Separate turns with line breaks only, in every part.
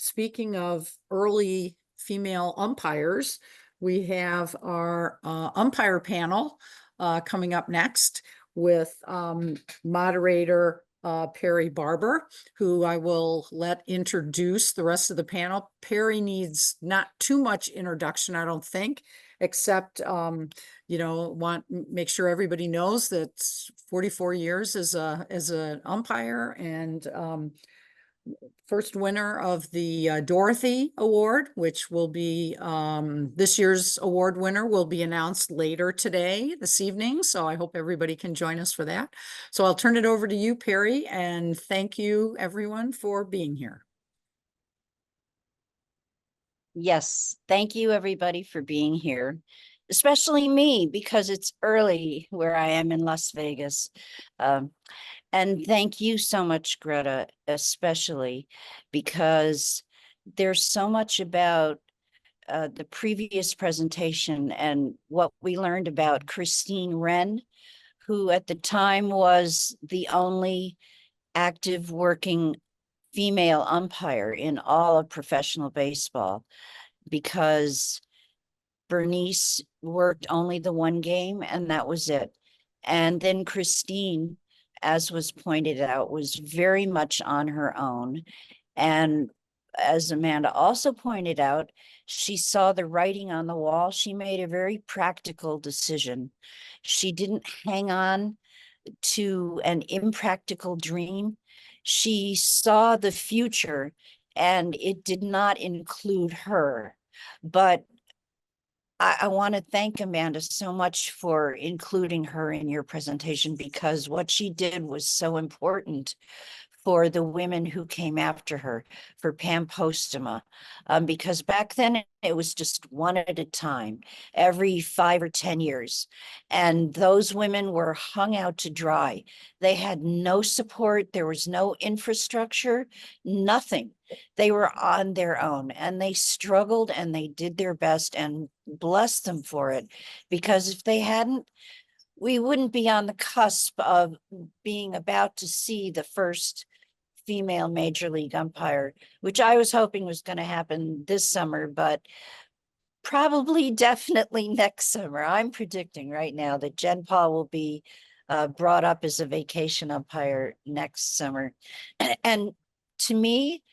speaking of early female umpires, we have our umpire panel coming up next with moderator Perry Barber, who I will let introduce the rest of the panel. Perry needs not too much introduction, I don't think, except make sure everybody knows that 44 years as an umpire, and first winner of the Dorothy Award, which will be this year's award winner will be announced later today, this evening. So I hope everybody can join us for that. So I'll turn it over to you, Perry, and thank you everyone for being here.
Yes, thank you everybody for being here, especially me, because it's early where I am in Las Vegas. And thank you so much, Greta, especially because there's so much about the previous presentation and what we learned about Christine Wren, who at the time was the only active working female umpire in all of professional baseball, because Bernice worked only the one game and that was it. And then Christine, as was pointed out, was very much on her own. And as Amanda also pointed out, she saw the writing on the wall. She made a very practical decision. She didn't hang on to an impractical dream. She saw the future, and it did not include her. But I want to thank Amanda so much for including her in your presentation, because what she did was so important for the women who came after her, for Pam Postema, because back then it was just one at a time, every 5 or 10 years. And those women were hung out to dry. They had no support. There was no infrastructure, nothing. They were on their own, and they struggled and they did their best, and bless them for it, because if they hadn't, we wouldn't be on the cusp of being about to see the first female major league umpire, which I was hoping was going to happen this summer, but probably definitely next summer. I'm predicting right now that Jen Paul will be brought up as a vacation umpire next summer. And to me,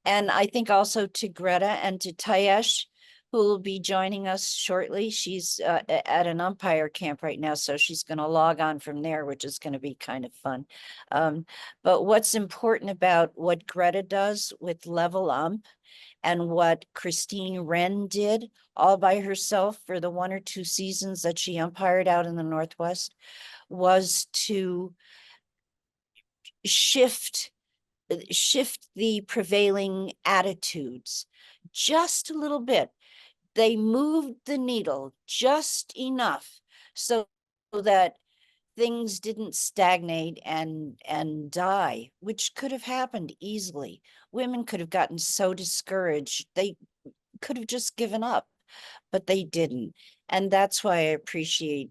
and I think also to Greta and to Tiesh, who will be joining us shortly. She's at an umpire camp right now, so she's going to log on from there, which is going to be kind of fun. But what's important about what Greta does with Level Ump and what Christine Wren did all by herself for the 1 or 2 seasons that she umpired out in the Northwest was to shift the prevailing attitudes just a little bit. They moved the needle just enough so that things didn't stagnate and die, which could have happened easily. Women could have gotten so discouraged, they could have just given up, but they didn't. And that's why I appreciate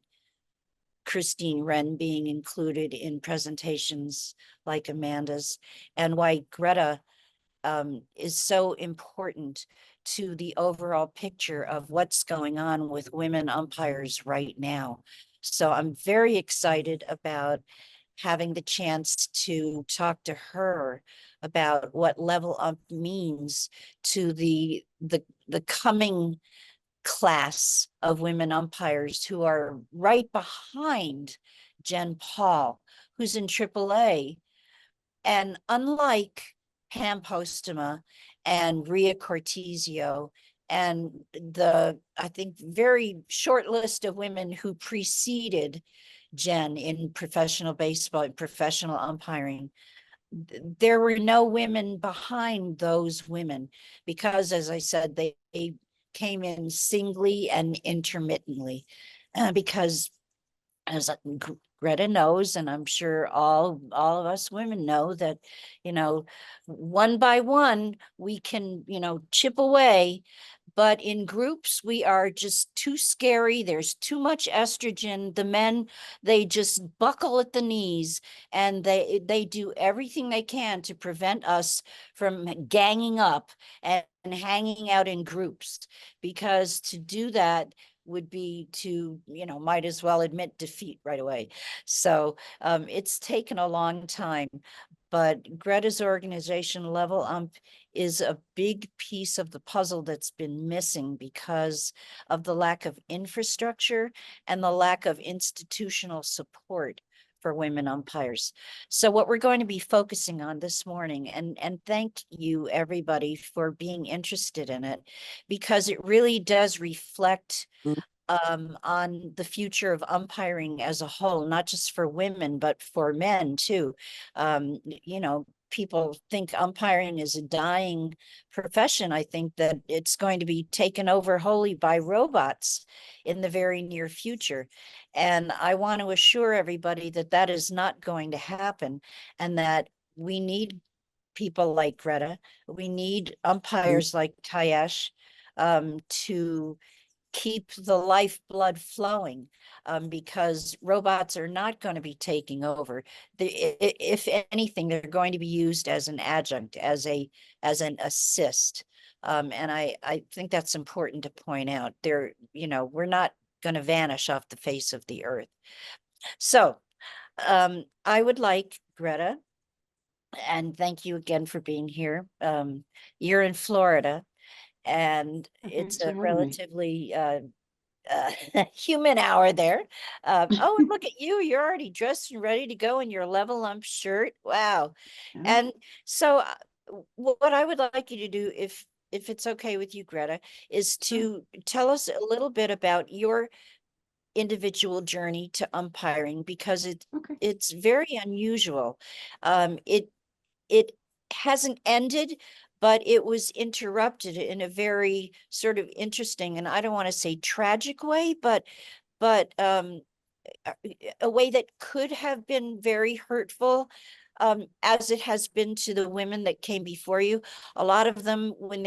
Christine Wren being included in presentations like Amanda's, and why Greta is so important to the overall picture of what's going on with women umpires right now. So I'm very excited about having the chance to talk to her about what Level Up means to the coming class of women umpires who are right behind Jen Paul, who's in AAA. And unlike Pam Postema and Ria Cortesio and the, I think, very short list of women who preceded Jen in professional baseball and professional umpiring, there were no women behind those women, because, as I said, they came in singly and intermittently, because, as Greta knows, and I'm sure all of us women know, that, one by one we can, chip away, but in groups, we are just too scary. There's too much estrogen. The men, they just buckle at the knees, and they do everything they can to prevent us from ganging up and hanging out in groups, because to do that would be to, might as well admit defeat right away. So it's taken a long time, but Greta's organization Level Ump is a big piece of the puzzle that's been missing because of the lack of infrastructure and the lack of institutional support for women umpires. So what we're going to be focusing on this morning, and thank you everybody for being interested in it, because it really does reflect on the future of umpiring as a whole, not just for women, but for men too. People think umpiring is a dying profession. I think that it's going to be taken over wholly by robots in the very near future. And I want to assure everybody that that is not going to happen, and that we need people like Greta. We need umpires like Tiesh to keep the lifeblood flowing, because robots are not going to be taking over. If anything, they're going to be used as an adjunct, as an assist. And I think that's important to point out. We're not going to vanish off the face of the earth. So I would like Greta, and thank you again for being here. You're in Florida, and it's a relatively human hour there. Oh, and look at you. You're already dressed and ready to go in your Level Ump shirt. Wow. And so what I would like you to do, if it's okay with you, Greta, is to tell us a little bit about your individual journey to umpiring, because it's very unusual. It hasn't ended, but it was interrupted in a very sort of interesting, and I don't want to say tragic way, but a way that could have been very hurtful, as it has been to the women that came before you. A lot of them, when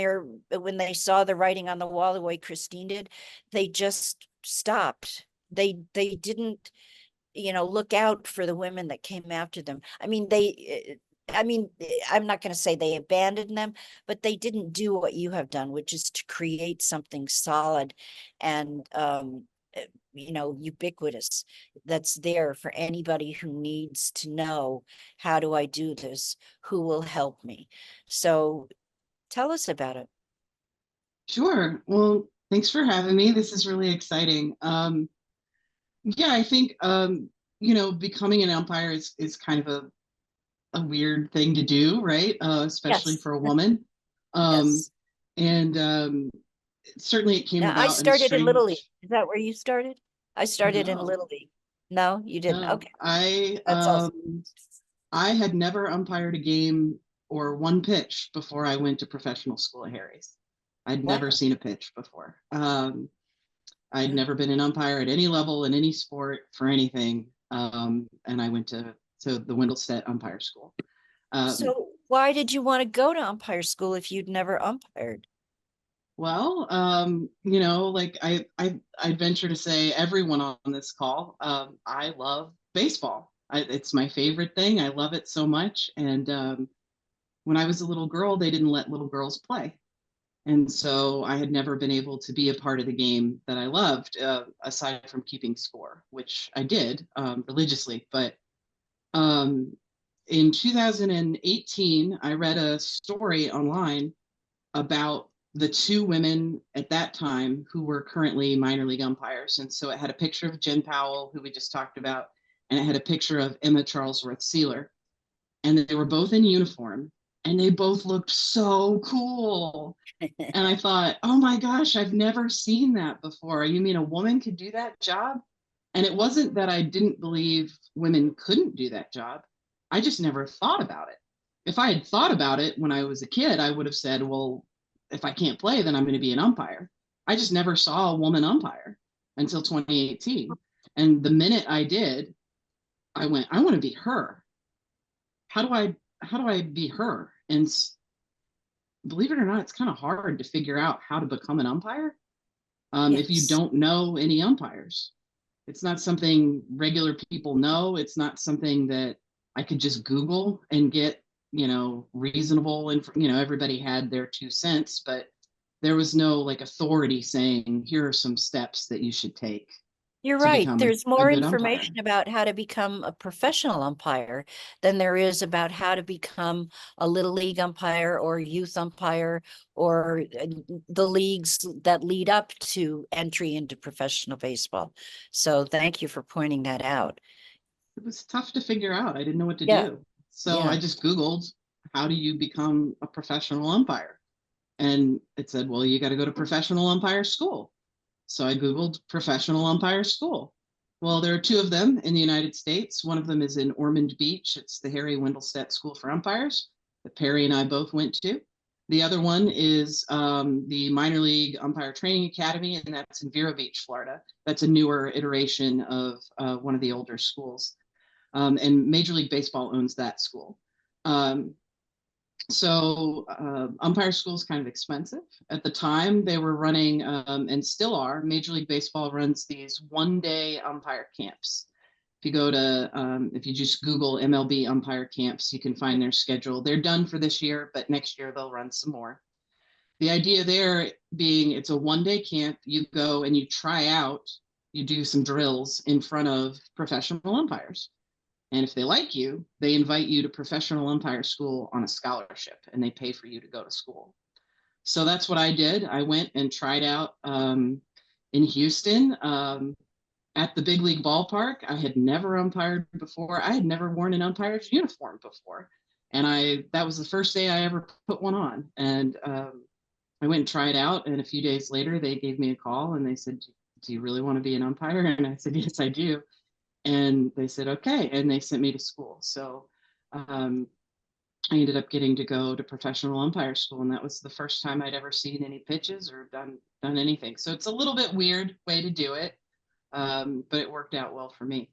they saw the writing on the wall the way Christine did, they just stopped. They didn't, look out for the women that came after them. I'm not going to say they abandoned them, but they didn't do what you have done, which is to create something solid and, ubiquitous, that's there for anybody who needs to know, how do I do this? Who will help me? So tell us about it.
Sure. Well, thanks for having me. This is really exciting. Yeah, I think, becoming an umpire is kind of a weird thing to do, right? Especially
Yes.
for a woman.
Yes.
And certainly it came
Now,
about
I started in Little League.
strange.
Is that where you started? I started in
No,
Little League. No, you didn't.
no.
Okay. That's awesome.
I had never umpired a game or one pitch before I went to professional school at Harry's. I'd
Wow.
never seen a pitch before. I'd never been an umpire at any level in any sport for anything. And I went to the Wendelstedt Umpire School.
So why did you want to go to umpire school if you'd never umpired?
Well, like I'd venture to say everyone on this call, I love baseball. It's my favorite thing. I love it so much. And when I was a little girl, they didn't let little girls play. And so I had never been able to be a part of the game that I loved, aside from keeping score, which I did religiously. But in 2018, I read a story online about the two women at that time who were currently minor league umpires. And so it had a picture of Jen Powell, who we just talked about, and it had a picture of Emma Charlesworth Sealer. And they were both in uniform, and they both looked so cool. And I thought, oh my gosh, I've never seen that before. You mean a woman could do that job? And it wasn't that I didn't believe women couldn't do that job. I just never thought about it. If I had thought about it when I was a kid, I would have said, well, if I can't play, then I'm going to be an umpire. I just never saw a woman umpire until 2018. And the minute I did, I went, I want to be her. How do I be her? And believe it or not, it's kind of hard to figure out how to become an umpire if you
Yes.
don't know any umpires. It's not something regular people know. It's not something that I could just Google and get, reasonable. And, everybody had their 2 cents, but there was no like authority saying, here are some steps that you should take
You're
to
right.
become
There's
a
more
good umpire.
information about how to become a professional umpire than there is about how to become a little league umpire or youth umpire or the leagues that lead up to entry into professional baseball. So thank you for pointing that out.
It was tough to figure out. I didn't know what to
Yeah,
do. So I
yeah.
just Googled, how do you become a professional umpire? And it said, well, you got to go to professional umpire school. So I Googled professional umpire school. Well, there are 2 of them in the United States. One of them is in Ormond Beach. It's the Harry Wendelstedt School for Umpires that Perry and I both went to. The other one is the Minor League Umpire Training Academy, and that's in Vero Beach, Florida. That's a newer iteration of one of the older schools. And Major League Baseball owns that school. So umpire school is kind of expensive. At the time, they were running, and still are, Major League Baseball runs these one-day umpire camps. If you just Google MLB umpire camps, you can find their schedule. They're done for this year, but next year they'll run some more. The idea there being it's a one-day camp. You go and you try out, you do some drills in front of professional umpires. And if they like you, they invite you to professional umpire school on a scholarship, and they pay for you to go to school. So that's what I did. I went and tried out in Houston at the big league ballpark. I had never umpired before. I had never worn an umpire's uniform before. And that was the first day I ever put one on. And I went and tried out. And a few days later, they gave me a call and they said, do you really want to be an umpire? And I said, yes, I do. And they said, okay. And they sent me to school. So I ended up getting to go to professional umpire school. And that was the first time I'd ever seen any pitches or done anything. So it's a little bit weird way to do it. But it worked out well for me.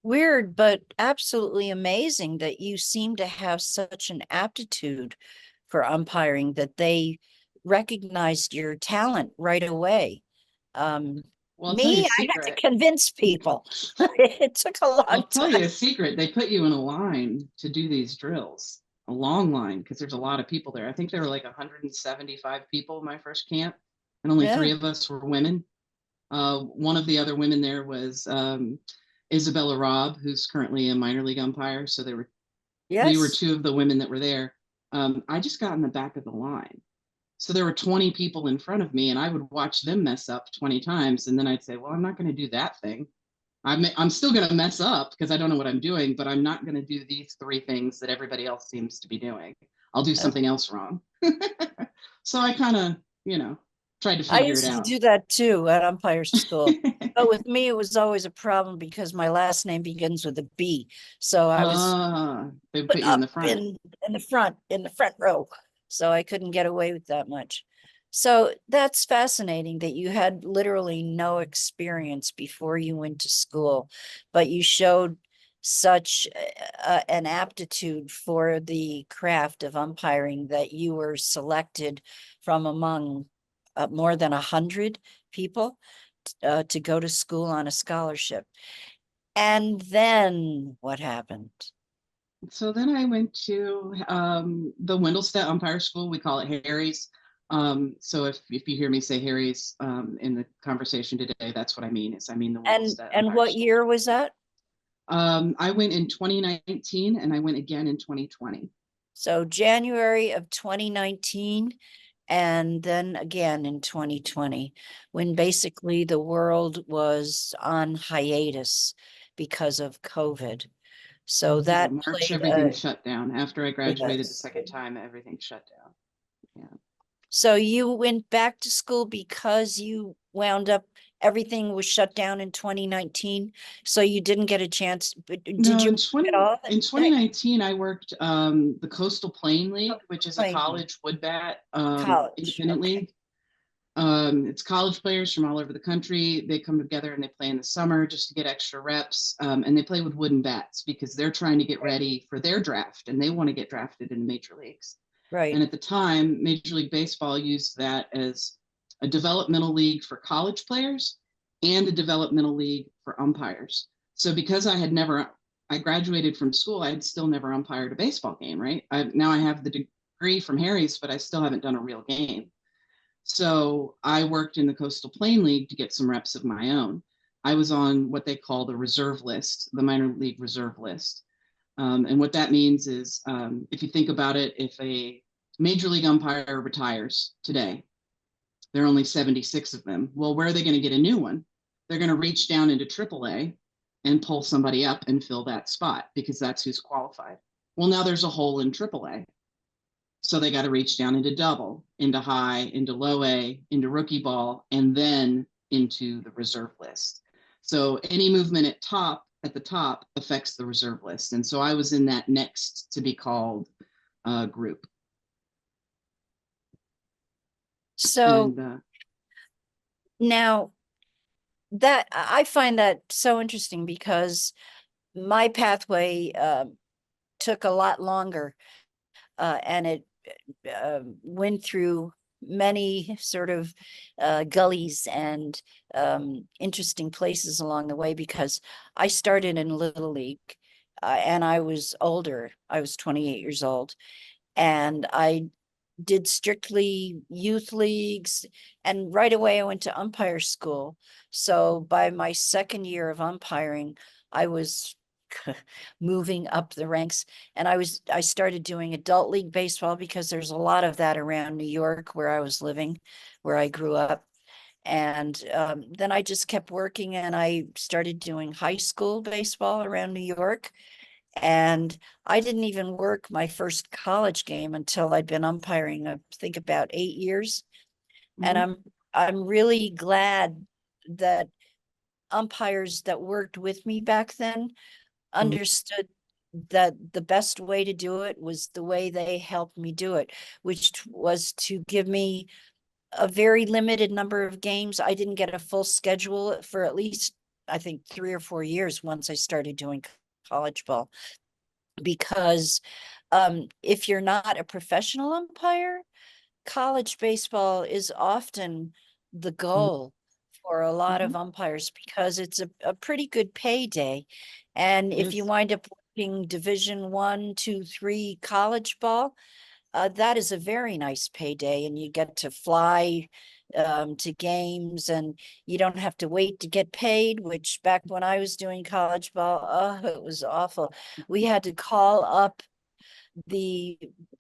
Weird, but absolutely amazing that you seem to have such an aptitude for umpiring that they recognized your talent right away.
Well, I'll tell you a
Me, I had to
secret.
convince people. It took a long
I'll tell you
time.
a secret. They put you in a line to do these drills, a long line, because there's a lot of people there. I think there were like 175 people in my first camp, and only
Yeah.
3 of us were women. One of the other women there was Isabella Robb, who's currently a minor league umpire. So we were
Yes.
2 of the women that were there. I just got in the back of the line. So there were 20 people in front of me, and I would watch them mess up 20 times. And then I'd say, well, I'm not going to do that thing. I'm still going to mess up because I don't know what I'm doing, but I'm not going to do these 3 things that everybody else seems to be doing. I'll do something else wrong. So I kind of, tried to
I
figure it
used to
out.
do that too at umpire school. But with me, it was always a problem because my last name begins with a B. So I was
They
put
put you in
up
the front.
in the front row. So I couldn't get away with that much. So that's fascinating that you had literally no experience before you went to school, but you showed such an aptitude for the craft of umpiring that you were selected from among more than 100 people to go to school on a scholarship. And then what happened?
So then I went to the Wendelstedt Umpire School. We call it Harry's. So if you hear me say Harry's in the conversation today, that's what I mean. I mean the Wendelstedt
And
Umpire
what
School.
year was that?
I went in 2019 and I went again in 2020.
So January of 2019 and then again in 2020, when basically the world was on hiatus because of COVID. So that
March,
played
everything shut down. After I graduated the
yes.
second time, everything shut down. Yeah.
So you went back to school because you wound up, everything was shut down in 2019. So you didn't get a chance, but did
No,
you at all?
in 2019, I worked the Coastal Plain League, which is a
Plain
college wood bat
college.
independent
Okay.
league. It's college players from all over the country. They come together and they play in the summer just to get extra reps. And they play with wooden bats because they're trying to get ready for their draft and they want to get drafted in the major leagues.
Right.
And at the time, Major League Baseball used that as a developmental league for college players and a developmental league for umpires. So because I graduated from school, I had still never umpired a baseball game, right? Now I have the degree from Harry's, but I still haven't done a real game. So I worked in the Coastal Plain League to get some reps of my own. I was on what they call the reserve list, the minor league reserve list. And what that means is, if you think about it, if a major league umpire retires today, there are only 76 of them. Well, where are they going to get a new one? They're going to reach down into AAA and pull somebody up and fill that spot because that's who's qualified. Well, now there's a hole in AAA. So they got to reach down into double, into high, into low A, into rookie ball, and then into the reserve list. So any movement at the top affects the reserve list. And so I was in that next to be called group.
So
And,
now that I find that so interesting because my pathway took a lot longer and it went through many sort of gullies and interesting places along the way because I started in Little League and I was older. I was 28 years old and I did strictly youth leagues, and right away I went to umpire school. So by my second year of umpiring, I was moving up the ranks, and I started doing adult league baseball because there's a lot of that around New York where I was living, where I grew up. And then I just kept working and I started doing high school baseball around New York. And I didn't even work my first college game until I'd been umpiring, I think about 8 years. And I'm really glad that umpires that worked with me back then understood that the best way to do it was the way they helped me do it, which was to give me a very limited number of games. I didn't get a full schedule for at least, I think, 3 or 4 years once I started doing college ball. Because if you're not a professional umpire, college baseball is often the goal for a lot of umpires because it's a pretty good payday. And if you wind up working Division 1, 2, 3 college ball, that is a very nice payday, and you get to fly to games and you don't have to wait to get paid, which back when I was doing college ball, oh, it was awful. We had to call up the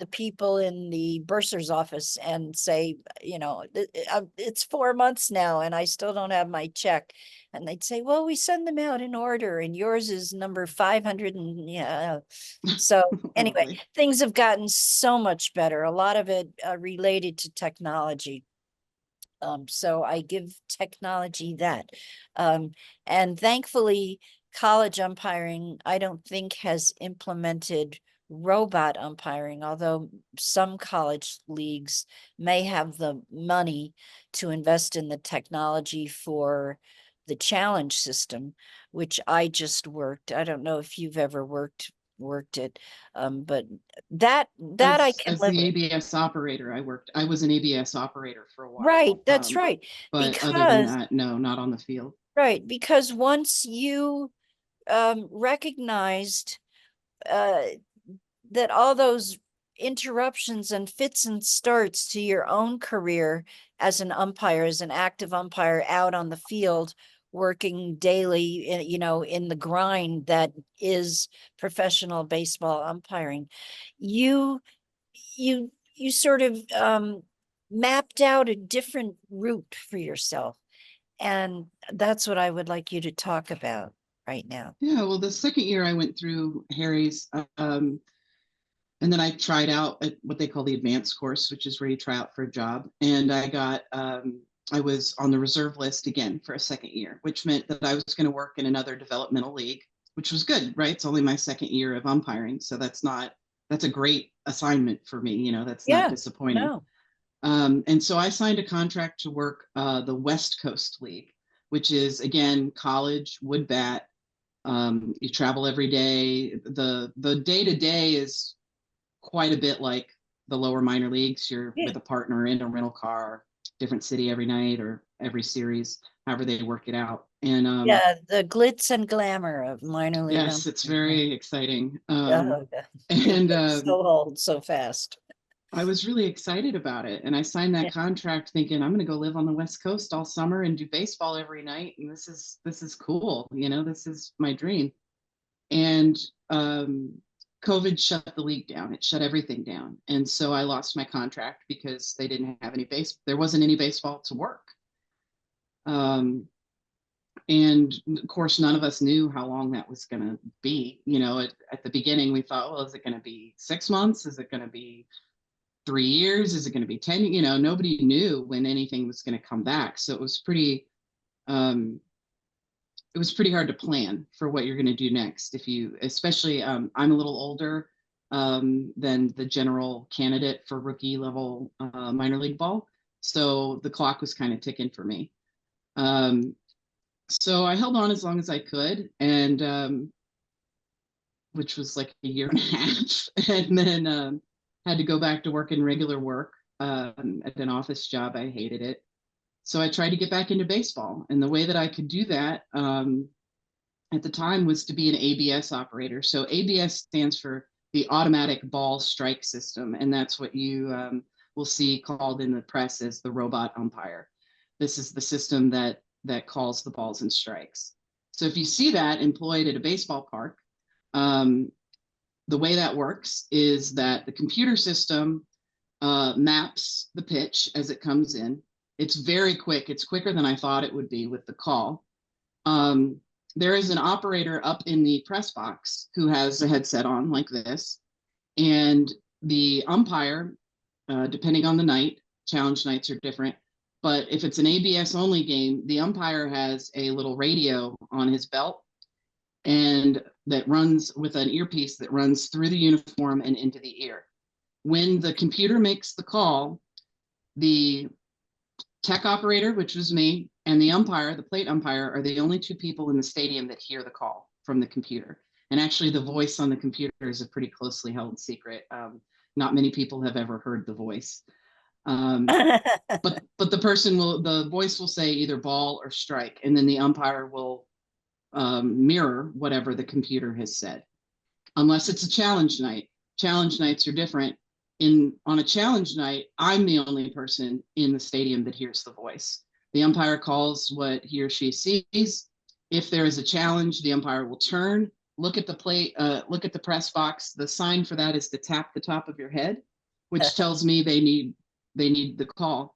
people in the bursar's office and say, it's 4 months now and I still don't have my check. And they'd say, well, we send them out in order and yours is number 500. And yeah. So anyway, things have gotten so much better. A lot of it related to technology. So I give technology that. And thankfully, college umpiring, I don't think has implemented robot umpiring, although some college leagues may have the money to invest in the technology for the challenge system, which I just worked. I don't know if you've ever worked it, but that I can
as
live
the
with.
ABS operator, I was an ABS operator for a while.
Right, that's right.
But other than that, no, not on the field.
Right, because once you recognized that all those interruptions and fits and starts to your own career as an umpire, as an active umpire out on the field, working daily, in the grind that is professional baseball umpiring, you sort of mapped out a different route for yourself. And that's what I would like you to talk about right now.
Yeah, well, the second year I went through Harry's, and then I tried out at what they call the advanced course, which is where you try out for a job. And I was on the reserve list again for a second year, which meant that I was going to work in another developmental league, which was good, right? It's only my second year of umpiring. So that's a great assignment for me. That's not disappointing.
No.
And so I signed a contract to work the West Coast League, which is, again, college, wood bat. You travel every day. The day-to-day is quite a bit like the lower minor leagues. You're
Yeah.
with a partner in a rental car, different city every night or every series, however they work it out. And
Yeah, the glitz and glamour of minor league.
yes, it's very exciting.
Oh, yeah.
And
So old, so fast.
I was really excited about it. And I signed that
Yeah.
contract thinking I'm going to go live on the West Coast all summer and do baseball every night. And this is cool. You know, this is my dream. And COVID shut the league down. It shut everything down. And so I lost my contract because they didn't have any there wasn't any baseball to work. And of course, none of us knew how long that was going to be. You know, at the beginning, we thought, well, is it going to be 6 months? Is it going to be 3 years? Is it going to be 10? You know, nobody knew when anything was going to come back. So it was pretty hard to plan for what you're going to do next. If you, especially, I'm a little older than the general candidate for rookie level minor league ball. So the clock was kind of ticking for me. So I held on as long as I could, and which was like a year and a half, and then had to go back to work in regular work at an office job. I hated it. So I tried to get back into baseball. And the way that I could do that at the time was to be an ABS operator. So ABS stands for the automatic ball strike system. And that's what you will see called in the press as the robot umpire. This is the system that calls the balls and strikes. So if you see that employed at a baseball park, the way that works is that the computer system maps the pitch as it comes in. It's very quick. It's quicker than I thought it would be with the call. There is an operator up in the press box who has a headset on like this. And the umpire, depending on the night, challenge nights are different. But if it's an ABS only game, the umpire has a little radio on his belt and that runs with an earpiece that runs through the uniform and into the ear. When the computer makes the call, the tech operator, which was me, and the umpire, the plate umpire, are the only two people in the stadium that hear the call from the computer. And actually the voice on the computer is a pretty closely held secret. Not many people have ever heard the voice. But the voice will say either ball or strike, and then the umpire will mirror whatever the computer has said, unless it's a challenge night. Challenge nights are different. On a challenge night, I'm the only person in the stadium that hears the voice. The umpire calls what he or she sees. If there is a challenge, the umpire will turn, look at the plate, look at the press box. The sign for that is to tap the top of your head, which tells me they need the call.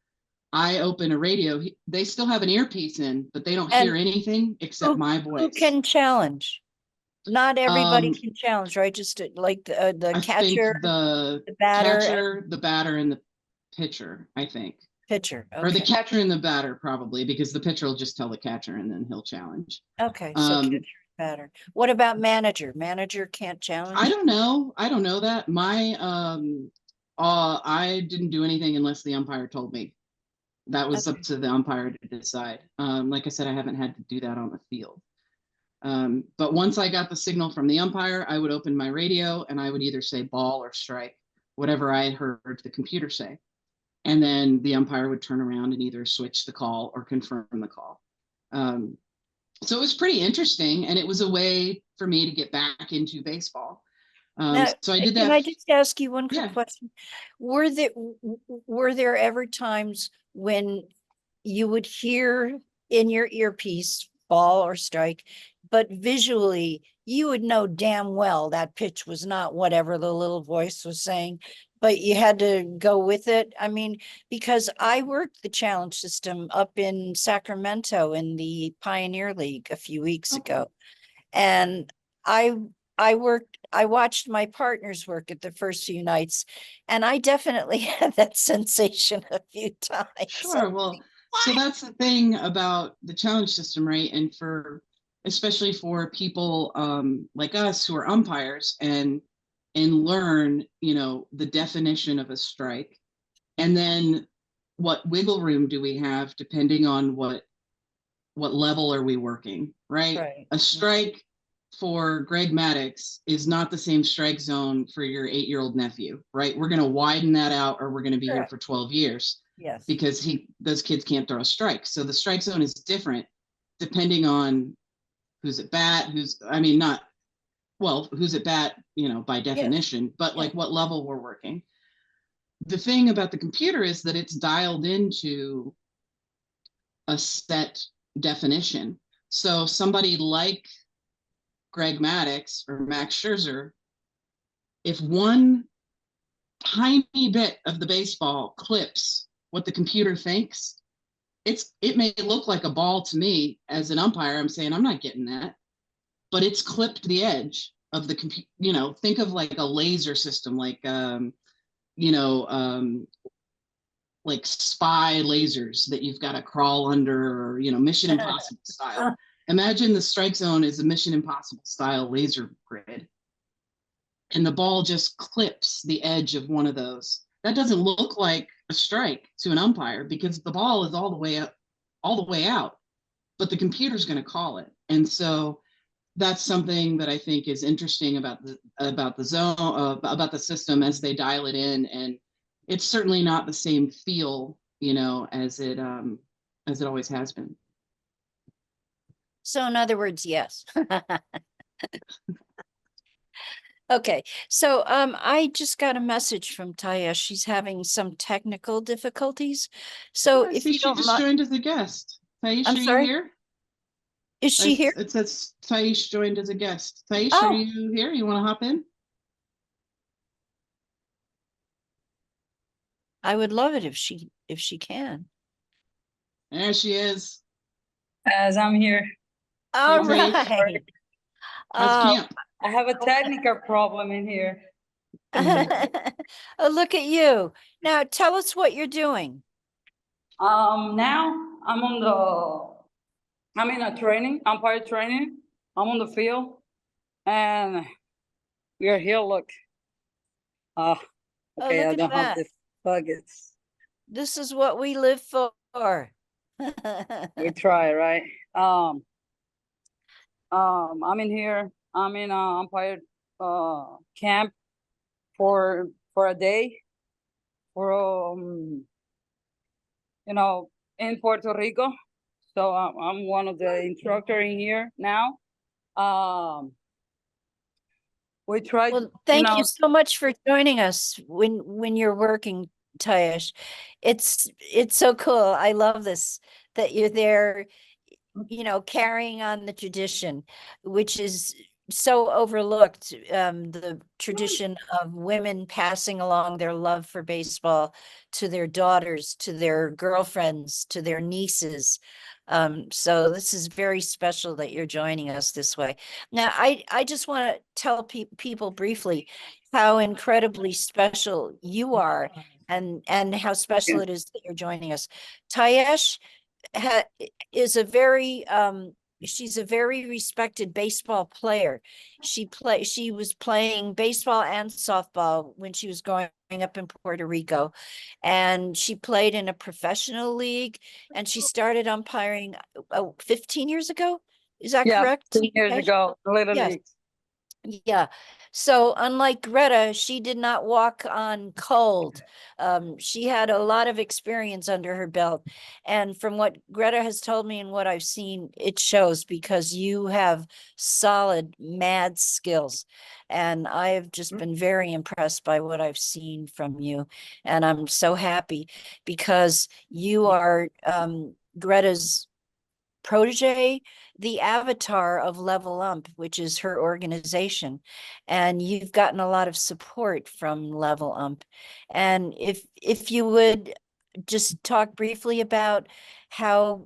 I open a radio. They still have an earpiece in, but they don't hear anything except my voice.
Who can challenge? Not everybody can challenge, right? Just like the catcher, the batter,
the batter, and the pitcher. I think
pitcher, okay.
Or the catcher and the batter, probably, because the pitcher will just tell the catcher and then he'll challenge.
Okay, so catcher, batter. What about manager? Manager can't challenge.
I don't know that. I didn't do anything unless the umpire told me. That was up to the umpire to decide. Like I said, I haven't had to do that on the field. But once I got the signal from the umpire, I would open my radio and I would either say ball or strike, whatever I had heard the computer say. And then the umpire would turn around and either switch the call or confirm the call. So it was pretty interesting. And it was a way for me to get back into baseball. So I did that.
Can I just ask you one quick question? Were there ever times when you would hear in your earpiece ball or strike, but visually you would know damn well that pitch was not whatever the little voice was saying, but you had to go with it? I mean, because I worked the challenge system up in Sacramento in the Pioneer League a few weeks ago, and I watched my partners work at the first few nights, and I definitely had that sensation a few times.
Sure. Well, so that's the thing about the challenge system, right? And especially for people like us who are umpires and learn, the definition of a strike, and then what wiggle room do we have depending on what level are we working, right? A strike for Greg Maddox is not the same strike zone for your 8-year-old nephew, right? We're going to widen that out, or we're going to be here for 12 years
Yes.
because those kids can't throw a strike. So the strike zone is different depending on who's at bat, who's at bat, by definition, but like what level we're working. The thing about the computer is that it's dialed into a set definition. So somebody like Greg Maddox or Max Scherzer, if one tiny bit of the baseball clips what the computer thinks, it may look like a ball to me as an umpire. I'm saying I'm not getting that, but it's clipped the edge of the computer. Think of like a laser system, like like spy lasers that you've got to crawl under, or Mission Impossible style. Imagine the strike zone is a Mission Impossible style laser grid, and the ball just clips the edge of one of those. That doesn't look like a strike to an umpire because the ball is all the way up, all the way out, but the computer's going to call it. And so that's something that I think is interesting about the zone, about the system as they dial it in. And it's certainly not the same feel, as it always has been.
So in other words, yes. Okay, so I just got a message from Tiesh. She's having some technical difficulties. So if you don't
just
mind,
joined as a guest. Tiesh,
I'm
are
sorry?
you here?
Is she here?
It says Tiesh joined as a guest. Tiesh,
Oh.
are you here? You want to hop in?
I would love it if she can.
There she is.
As I'm here.
All
Hey,
right.
How's camp?
I have a technical problem in here.
Oh, look at you. Now tell us what you're doing.
Now I'm in a training, umpire training. I'm on the field and we are here, look. Okay,
look
I
at
don't have
that.
the buckets.
This is what we live for.
We try, right? I'm in here. I'm in umpire camp for a day for in Puerto Rico. So I'm one of the instructor in here now. We tried.
Well, thank you so much for joining us when you're working, Tiesh. It's so cool. I love this, that you're there, carrying on the tradition, which is so overlooked, the tradition of women passing along their love for baseball to their daughters, to their girlfriends, to their nieces. So this is very special that you're joining us this way. Now, I just want to tell people briefly how incredibly special you are, and how special it is that you're joining us. Tiesh is a very she's a very respected baseball player. She was playing baseball and softball when she was growing up in Puerto Rico, and she played in a professional league, and she started umpiring 15 years ago. Is that correct?
15 years ago, literally.
Yeah. So unlike Greta, she did not walk on cold. She had a lot of experience under her belt. And from what Greta has told me and what I've seen, it shows, because you have solid, mad skills. And I have just been very impressed by what I've seen from you. And I'm so happy because you are Greta's protege, the avatar of Level Ump, which is her organization, and you've gotten a lot of support from Level Ump. And if you would just talk briefly about how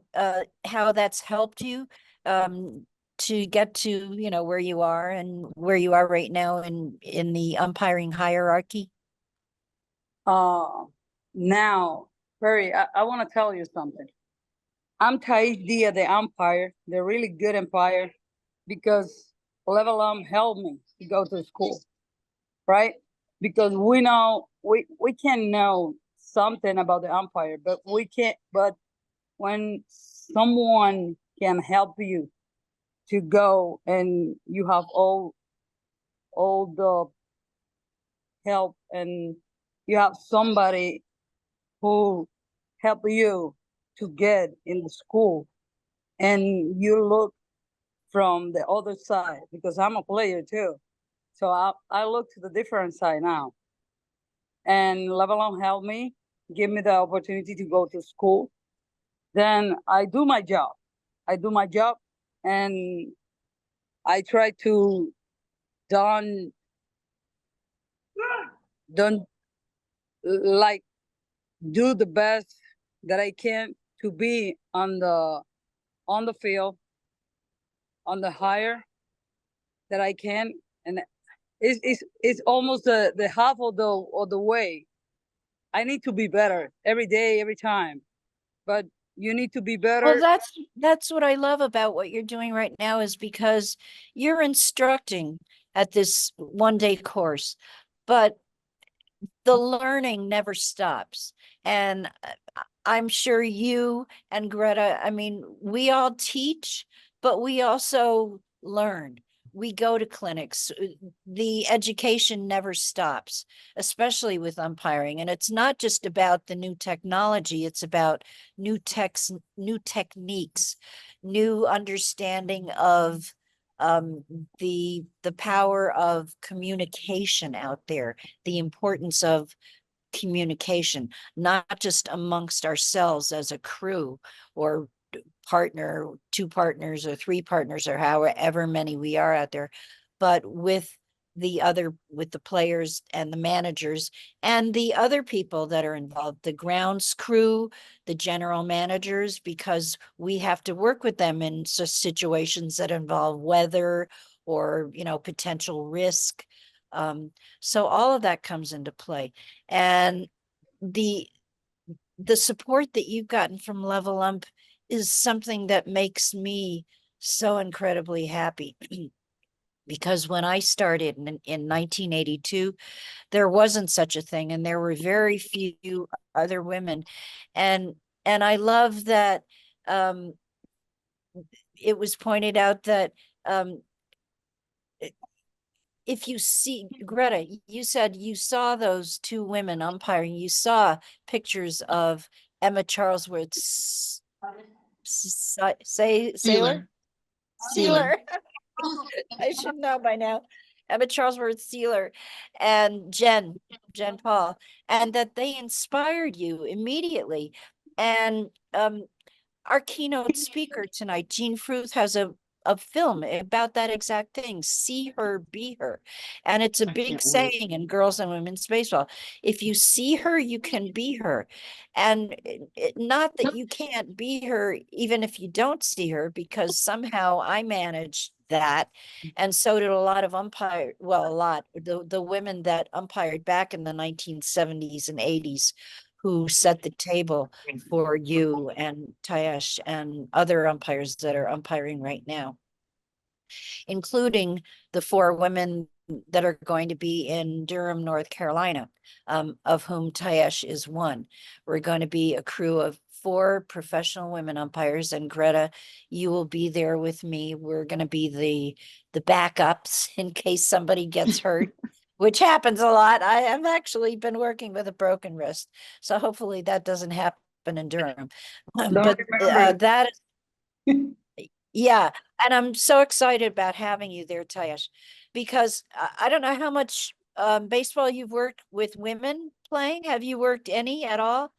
that's helped you to get to where you are and where you are right now in the umpiring hierarchy.
Now, Perry, I want to tell you something. I'm Tiesh Diaz, the umpire, the really good umpire, because Level Ump helped me to go to school, right? Because we know, we can know something about the umpire, but we can't, but when someone can help you to go and you have all the help, and you have somebody who help you to get in the school, and you look from the other side, because I'm a player too. So I look to the different side now. And Lebanon helped me, give me the opportunity to go to school. Then I do my job. And I try to don't like do the best that I can to be on the field, on the higher that I can. And it's almost the half of the way. I need to be better every day, every time. But you need to be better.
Well, that's what I love about what you're doing right now, is because you're instructing at this 1-day course, but the learning never stops. And I'm sure you and Greta, I mean, we all teach, but we also learn. We go to clinics. The education never stops, especially with umpiring. And it's not just about the new technology, it's about new techniques, new understanding of the power of communication out there, the importance of communication, not just amongst ourselves as a crew or partner, 2 partners or 3 partners or however many we are out there, but with the players and the managers and the other people that are involved, the grounds crew, the general managers, because we have to work with them in situations that involve weather or, potential risk. So all of that comes into play. And the support that you've gotten from Level Ump is something that makes me so incredibly happy. Because when I started in 1982, there wasn't such a thing, and there were very few other women. And I love that it was pointed out that if you see, Greta, you said you saw those 2 women umpiring, you saw pictures of Emma Charlesworth's Sailor? Sealer. I should know by now. Emma Charlesworth Sealer and Jen Paul, and that they inspired you immediately. And our keynote speaker tonight, Jean Fruth, has a film about that exact thing. See her, be her. And it's a big saying in girls and women's baseball. If you see her, you can be her. And not that you can't be her, even if you don't see her, because somehow I managed that. And so did a lot of the women that umpired back in the 1970s and 80s, who set the table for you and Tiesh and other umpires that are umpiring right now, including the 4 women that are going to be in Durham, North Carolina, of whom Tiesh is one. We're going to be a crew of 4 professional women umpires, and Greta, you will be there with me. We're going to be the backups in case somebody gets hurt. Which happens a lot. I have actually been working with a broken wrist, so hopefully that doesn't happen in Durham. But that is, yeah, and I'm so excited about having you there, Tiesh, because I don't know how much baseball you've worked with women playing. Have you worked any at all?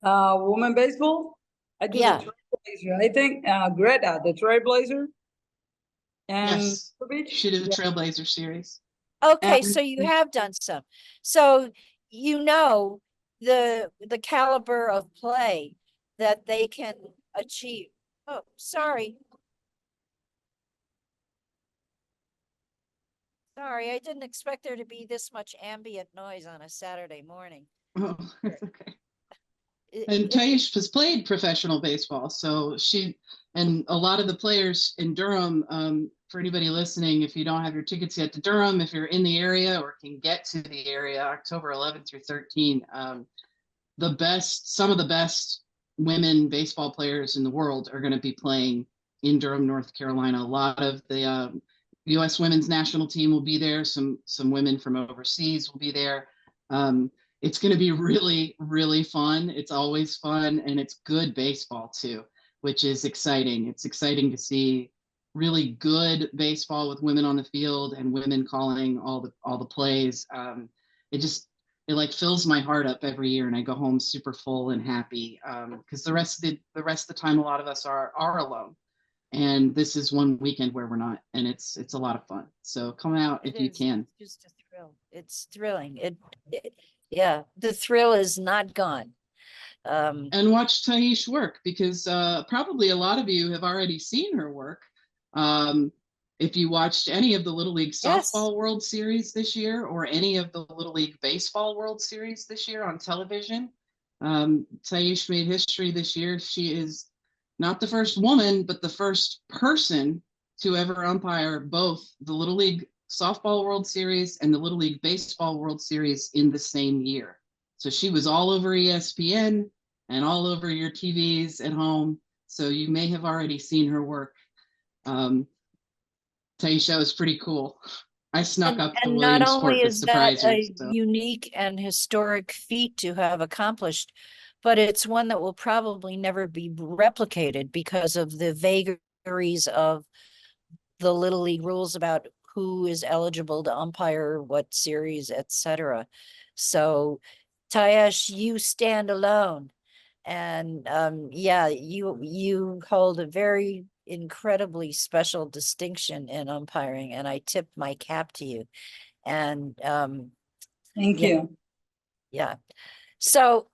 Women baseball? I do the Trailblazer. I think Greta, the Trailblazer. And
yes, she did the Trailblazer series.
Okay, so you have done some. So the caliber of play that they can achieve. Oh, sorry. Sorry, I didn't expect there to be this much ambient noise on a Saturday morning.
Oh, that's okay. And Tiesh has played professional baseball, so and a lot of the players in Durham, for anybody listening, if you don't have your tickets yet to Durham, if you're in the area or can get to the area, October 11th through 13th, some of the best women baseball players in the world are going to be playing in Durham, North Carolina. A lot of the U.S. women's national team will be there. Some women from overseas will be there. It's going to be really, really fun. It's always fun, and it's good baseball too, which is exciting. It's exciting to see really good baseball with women on the field and women calling all the plays. It like fills my heart up every year, and I go home super full and happy, because the rest of the time a lot of us are alone, and this is one weekend where we're not, and it's a lot of fun. So come out if you can.
It's just a thrill. It's thrilling. Yeah, the thrill is not gone.
And watch Tiesh work, because probably a lot of you have already seen her work. If you watched any of the Little League Softball World Series this year, or any of the Little League Baseball World Series this year on television, Tiesh made history this year. She is not the first woman, but the first person to ever umpire both the Little League Softball World Series and the Little League Baseball World Series in the same year. So she was all over ESPN and all over your TVs at home. So you may have already seen her work. Taisha was pretty cool. I snuck up the
And not
Williamsport
only
to
is that
surprise her.
a
So.
unique and historic feat to have accomplished, but it's one that will probably never be replicated because of the vagaries of the Little League rules about who is eligible to umpire what series, etc. So, Tiesh, you stand alone, and yeah, you hold a very incredibly special distinction in umpiring, and I tip my cap to you. And
Thank
yeah,
you.
yeah. So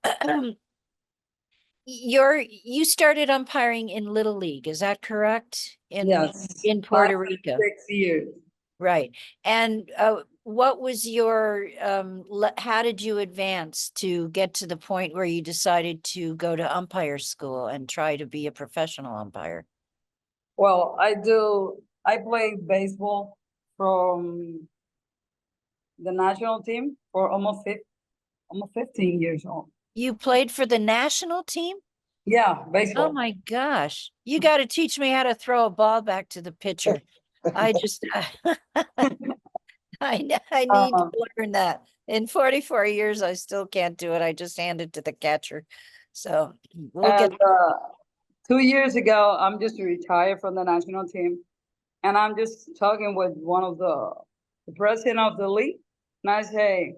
you started umpiring in Little League, is that correct?
Yes.
In Puerto
5
Rico.
6 years.
Right. And what was your how did you advance to get to the point where you decided to go to umpire school and try to be a professional umpire?
Well, I played baseball from the national team for almost 15 years old.
You played for the national team?
Yeah,
Oh
baseball.
my gosh. You got to teach me how to throw a ball back to the pitcher. I just I need to learn that. In 44 years, I still can't do it. I just hand it to the catcher. So we'll get.
And 2 years ago, I'm just retired from the national team, and I'm just talking with one of the president of the league, and I say,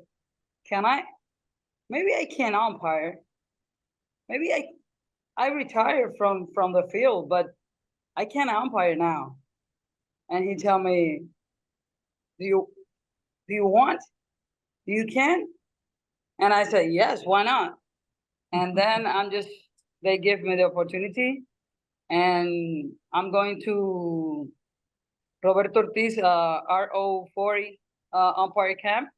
maybe I can umpire. Maybe I retire from the field, but I can't umpire now. And he tell me, do you want? Do you can? And I said, yes, why not? And then they give me the opportunity, and I'm going to Roberto Ortiz, RO40 Umpire Camp.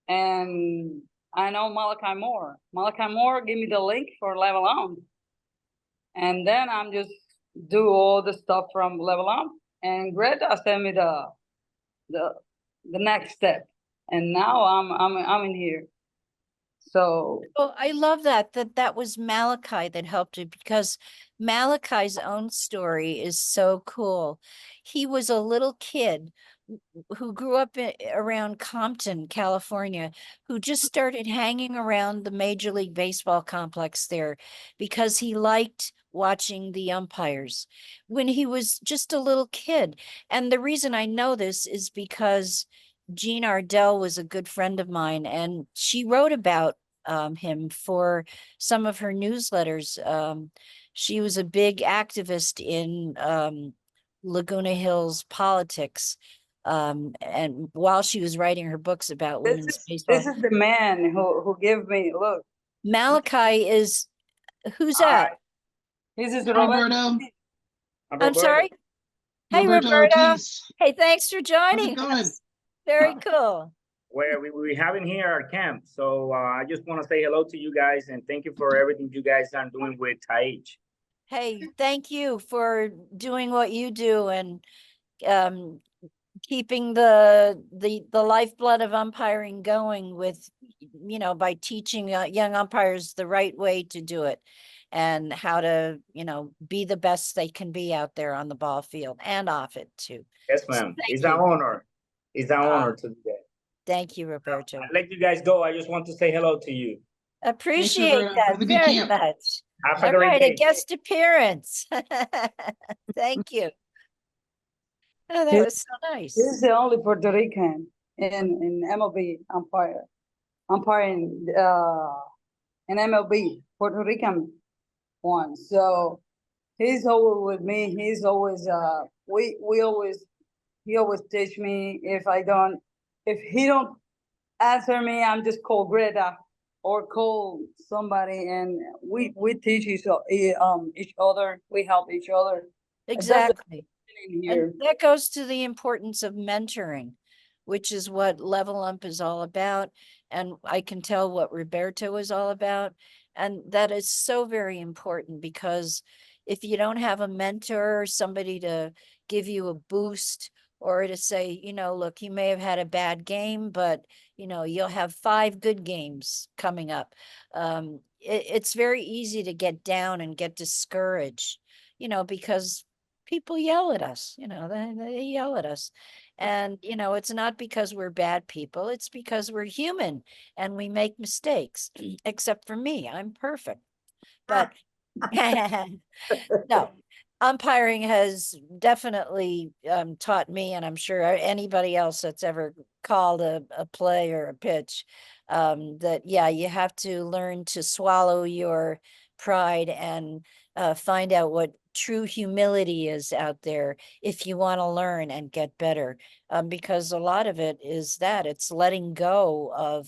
And I know Malachi Moore. Malachi Moore gave me the link for Level Ump. And then I'm just do all the stuff from Level Ump. And Greta sent me the next step. And now I'm in here. So
Well, I love that was Malachi that helped you, because Malachi's own story is so cool. He was a little kid who grew up around Compton, California, who just started hanging around the Major League Baseball complex there because he liked watching the umpires when he was just a little kid. And the reason I know this is because Jean Ardell was a good friend of mine, and she wrote about him for some of her newsletters. She was a big activist in Laguna Hills politics. And while she was writing her books about women's baseball.
This is the man who gave me, look.
Malachi is, who's that?
This is
Roberto.
I'm sorry? Hey,
Roberto
Roberto.
Ortiz.
Hey, thanks for
How's
joining
it going?
us. Very cool.
Where we having here our camp. So I just want to say hello to you guys and thank you for everything you guys are doing with Tiesh.
Hey, thank you for doing what you do and keeping the lifeblood of umpiring going with, by teaching young umpires the right way to do it. and how to, be the best they can be out there on the ball field and off it too.
Yes,
So
ma'am.
thank
It's an
you.
honor. It's an honor to do that.
Thank you, Roberto.
I'll let you guys go. I just want to say hello to you.
Appreciate
Roberta.
that
Have a good
very
camp.
much.
Have a
All
great
right, a
day.
guest appearance. Thank you. Oh, that was so nice.
This is the only Puerto Rican in MLB umpiring in MLB, Puerto Rican one. So he's always with me. He's always he always teach me. If he don't answer me, I'm just call Greta or call somebody, and we teach each other. We help each other.
Exactly.
In here.
And that goes to the importance of mentoring, which is what Level Ump is all about. And I can tell what Roberto is all about. And that is so very important, because if you don't have a mentor or somebody to give you a boost, or to say, look, you may have had a bad game, but you'll have 5 good games coming up. It's very easy to get down and get discouraged, because people yell at us, they yell at us. And, it's not because we're bad people, it's because we're human and we make mistakes, except for me, I'm perfect. But no, umpiring has definitely taught me, and I'm sure anybody else that's ever called a play or a pitch, that, yeah, you have to learn to swallow your pride and find out what true humility is out there if you want to learn and get better, because a lot of it is that it's letting go of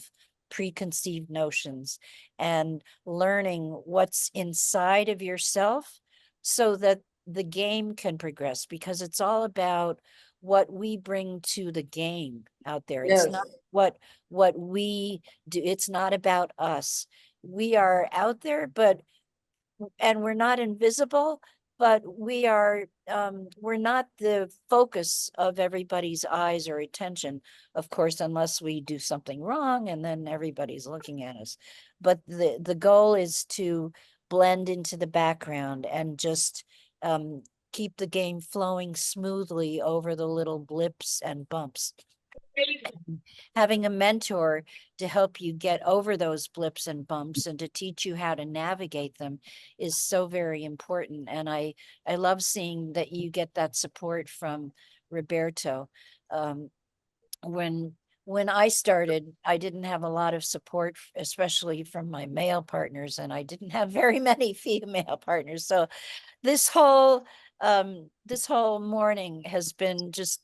preconceived notions and learning what's inside of yourself so that the game can progress, because it's all about what we bring to the game out there.
Yes.
It's not what we do. It's not about us. We are out there, and we're not invisible, but we are, we're not the focus of everybody's eyes or attention, of course, unless we do something wrong and then everybody's looking at us. But the goal is to blend into the background and just keep the game flowing smoothly over the little blips and bumps. Having a mentor to help you get over those blips and bumps and to teach you how to navigate them is so very important. And I love seeing that you get that support from Roberto. When I started, I didn't have a lot of support, especially from my male partners, and I didn't have very many female partners. So this whole morning has been just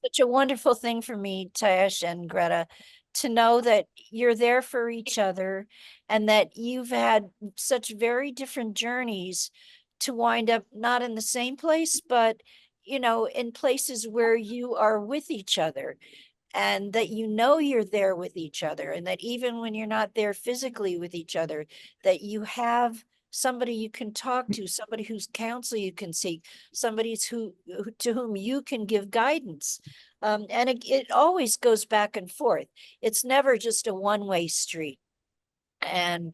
such a wonderful thing for me, Tiesh and Greta, to know that you're there for each other and that you've had such very different journeys to wind up not in the same place, but in places where you are with each other, and that you're there with each other, and that even when you're not there physically with each other, that you have somebody you can talk to, somebody whose counsel you can seek, somebody to whom you can give guidance. And it always goes back and forth. It's never just a one-way street. And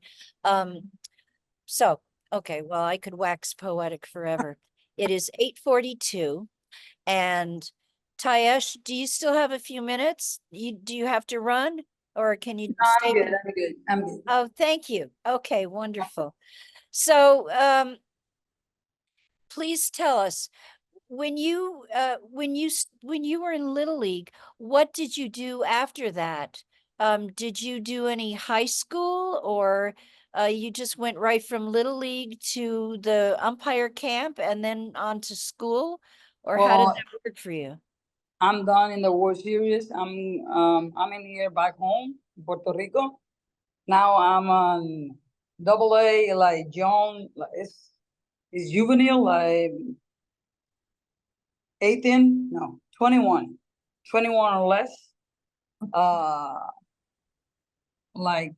so, okay, well, I could wax poetic forever. It is 8:42, and Tiesh, do you still have a few minutes? Do you have to run, or can you stay?
I'm good.
Oh, thank you. Okay, wonderful. So, please tell us, when you were in Little League, what did you do after that? Did you do any high school, or you just went right from Little League to the umpire camp and then on to school, or how did
Well,
that work for you?
I'm done in the World Series. I'm in here back home in Puerto Rico. Now I'm on AA, like John, it's juvenile, like 18, no, 21 or less. Like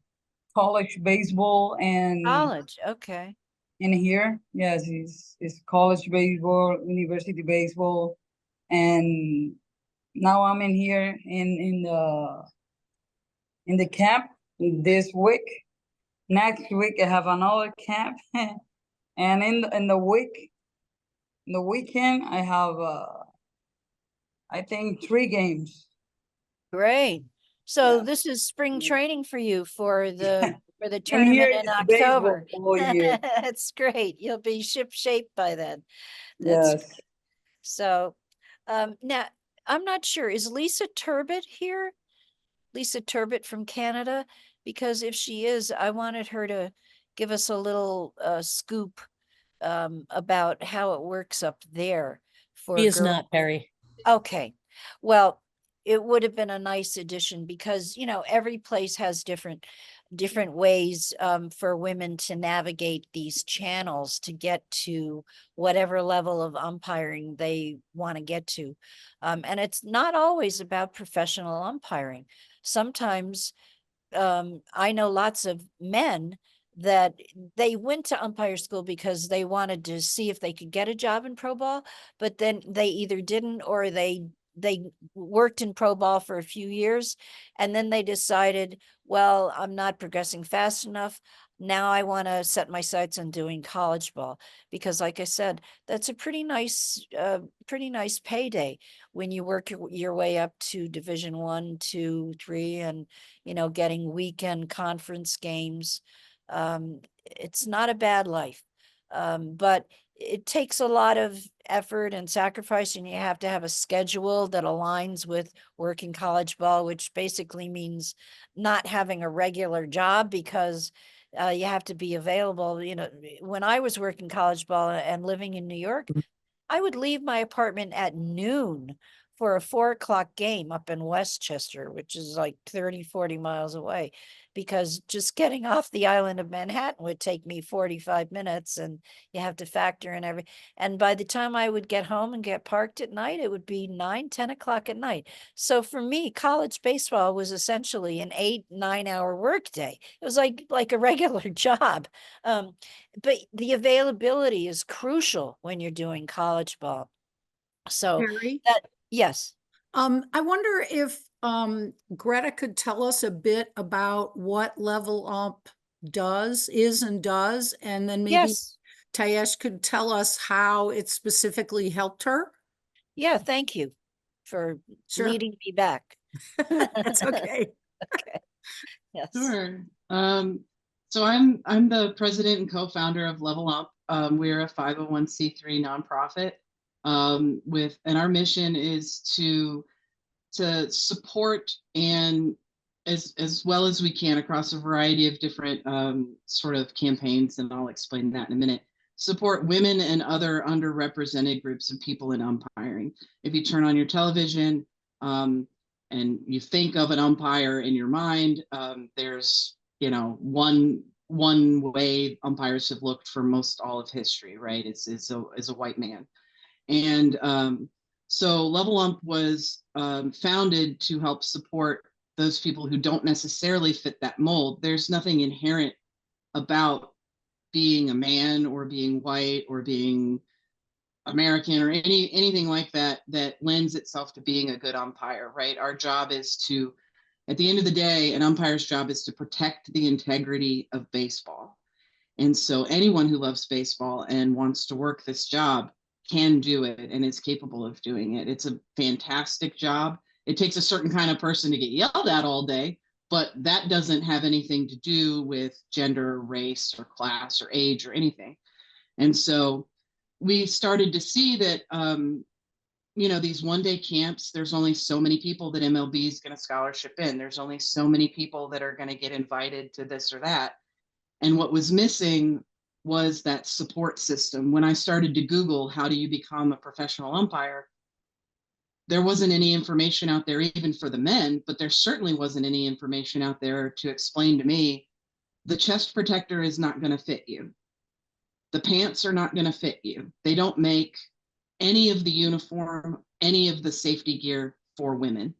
college baseball and
College, okay.
in here, yes, it's college baseball, university baseball, and now I'm in here in the camp this week. Next week I have another camp, and in the weekend I have I think 3 games.
Great. So
Yeah.
this is spring
Yeah.
training for you for the
And here
tournament in
is baseball
October.
all year.
That's great. You'll be ship shape by then. That's
Yes.
so now I'm not sure. Is Lisa Turbot here? Lisa Turbot from Canada? Because if she is, I wanted her to give us a little scoop about how it works up there for
He is
girls.
not, Perry.
Okay, well, it would have been a nice addition because, you know, every place has different ways for women to navigate these channels to get to whatever level of umpiring they want to get to. And it's not always about professional umpiring. Sometimes I know lots of men that they went to umpire school because they wanted to see if they could get a job in pro ball, but then they either didn't or they worked in pro ball for a few years and then they decided, well, I'm not progressing fast enough. Now I want to set my sights on doing college ball because, like I said, that's a pretty nice payday when you work your way up to Division 1, 2, 3, and you know, getting weekend conference games. It's not a bad life, but it takes a lot of effort and sacrifice, and you have to have a schedule that aligns with working college ball, which basically means not having a regular job because you have to be available. You know, when I was working college ball and living in New York, I would leave my apartment at noon for a 4 o'clock game up in Westchester, which is like 30, 40 miles away, because just getting off the island of Manhattan would take me 45 minutes and you have to factor in and by the time I would get home and get parked at night, it would be 9, 10 o'clock at night. So for me, college baseball was essentially an 8, 9 hour workday. It was like a regular job. But the availability is crucial when you're doing college ball. So
Perry?
yes.
I wonder if Greta could tell us a bit about what Level Up is and does, and then maybe
Yes.
Tiesh could tell us how it specifically helped her.
Yeah, thank you for
Sure.
leading me back.
That's okay.
Okay. Yes.
Sure. So I'm the president and co-founder of Level Up. We're a 501c3 nonprofit. And our mission is to support and as well as we can across a variety of different sort of campaigns, and I'll explain that in a minute, support women and other underrepresented groups of people in umpiring. If you turn on your television and you think of an umpire in your mind, there's, you know, one way umpires have looked for most all of history, right? Is a white man. And so Level Ump was founded to help support those people who don't necessarily fit that mold. There's nothing inherent about being a man or being white or being American or anything like that that lends itself to being a good umpire, right? Our job is to, at the end of the day, an umpire's job is to protect the integrity of baseball. And so anyone who loves baseball and wants to work this job can do it and is capable of doing it. It's a fantastic job. It takes a certain kind of person to get yelled at all day, but that doesn't have anything to do with gender, race, or class, or age, or anything. And so we started to see that, you know, these one-day camps, there's only so many people that MLB is going to scholarship in. There's only so many people that are going to get invited to this or that. And what was missing was that support system. When I started to Google, how do you become a professional umpire? There wasn't any information out there even for the men, but there certainly wasn't any information out there to explain to me, the chest protector is not going to fit you. The pants are not going to fit you. They don't make any of the uniform, any of the safety gear for women.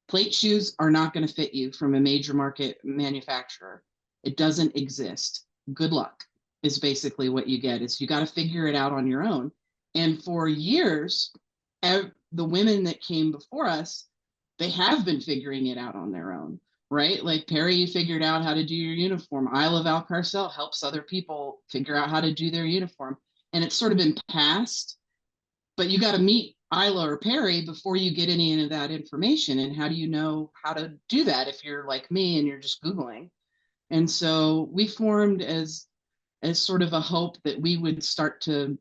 Plate shoes are not going to fit you from a major market manufacturer. It doesn't exist. Good luck is basically what you get. Is you got to figure it out on your own. And for years, the women that came before us, they have been figuring it out on their own. right? Like Perry figured out how to do your uniform. Isla Valcarcel helps other people figure out how to do their uniform. And it's sort of been passed, but you got to meet Isla or Perry before you get any of that information. And how do you know how to do that if you're like me and you're just Googling? And so we formed as sort of a hope that we would start to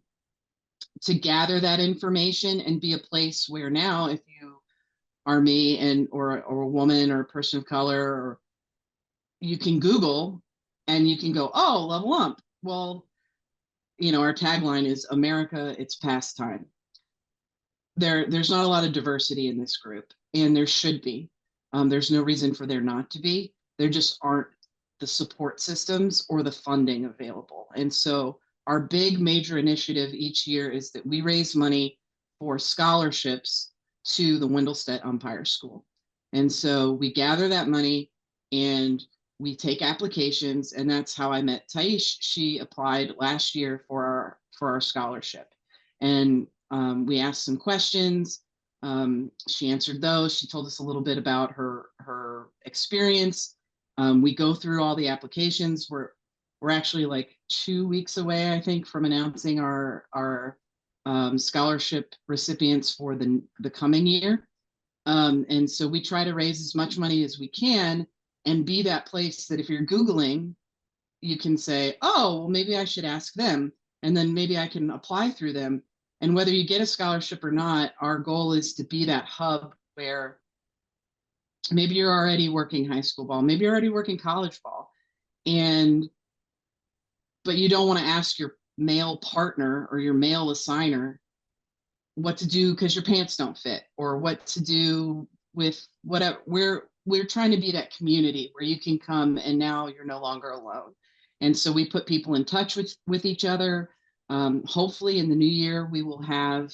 gather that information and be a place where now, if you are me and or a woman or a person of color, or you can Google and you can go, oh, level ump. Well, our tagline is America, it's past time. There's not a lot of diversity in this group, and there should be. There's no reason for there not to be. There just aren't the support systems or the funding available. And so our big major initiative each year is that we raise money for scholarships to the Wendelstedt Umpire School. And so we gather that money and we take applications, and that's how I met Tiesh. She applied last year for our scholarship. And we asked some questions. She answered those. She told us a little bit about her experience. We go through all the applications. We're actually like 2 weeks away, I think, from announcing our scholarship recipients for the coming year. And so we try to raise as much money as we can and be that place that if you're Googling, you can say, oh, well, maybe I should ask them, and then maybe I can apply through them. And whether you get a scholarship or not, our goal is to be that hub where maybe you're already working high school ball, maybe you're already working college ball, but you don't want to ask your male partner or your male assigner what to do because your pants don't fit, or what to do with whatever. We're trying to be that community where you can come and now you're no longer alone. And so we put people in touch with each other. Hopefully in the new year, we will have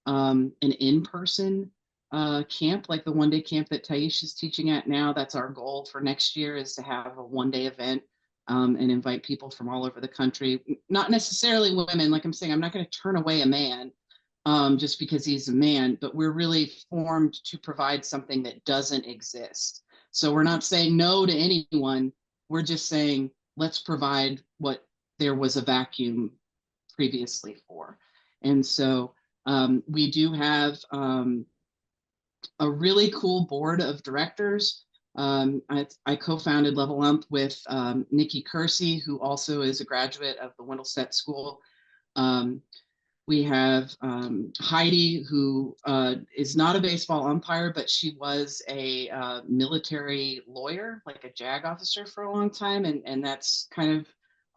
an in-person camp, like the one-day camp that Tiesh is teaching at now. That's our goal for next year, is to have a one-day event and invite people from all over the country. Not necessarily women. Like I'm saying, I'm not going to turn away a man just because he's a man, but we're really formed to provide something that doesn't exist. So we're not saying no to anyone. We're just saying, let's provide what there was a vacuum previously for. And so we do have a really cool board of directors. I co-founded Level Ump with Nikki Kersey, who also is a graduate of the Wendelstedt School. We have Heidi, who is not a baseball umpire, but she was a military lawyer, like a JAG officer for a long time. And that's kind of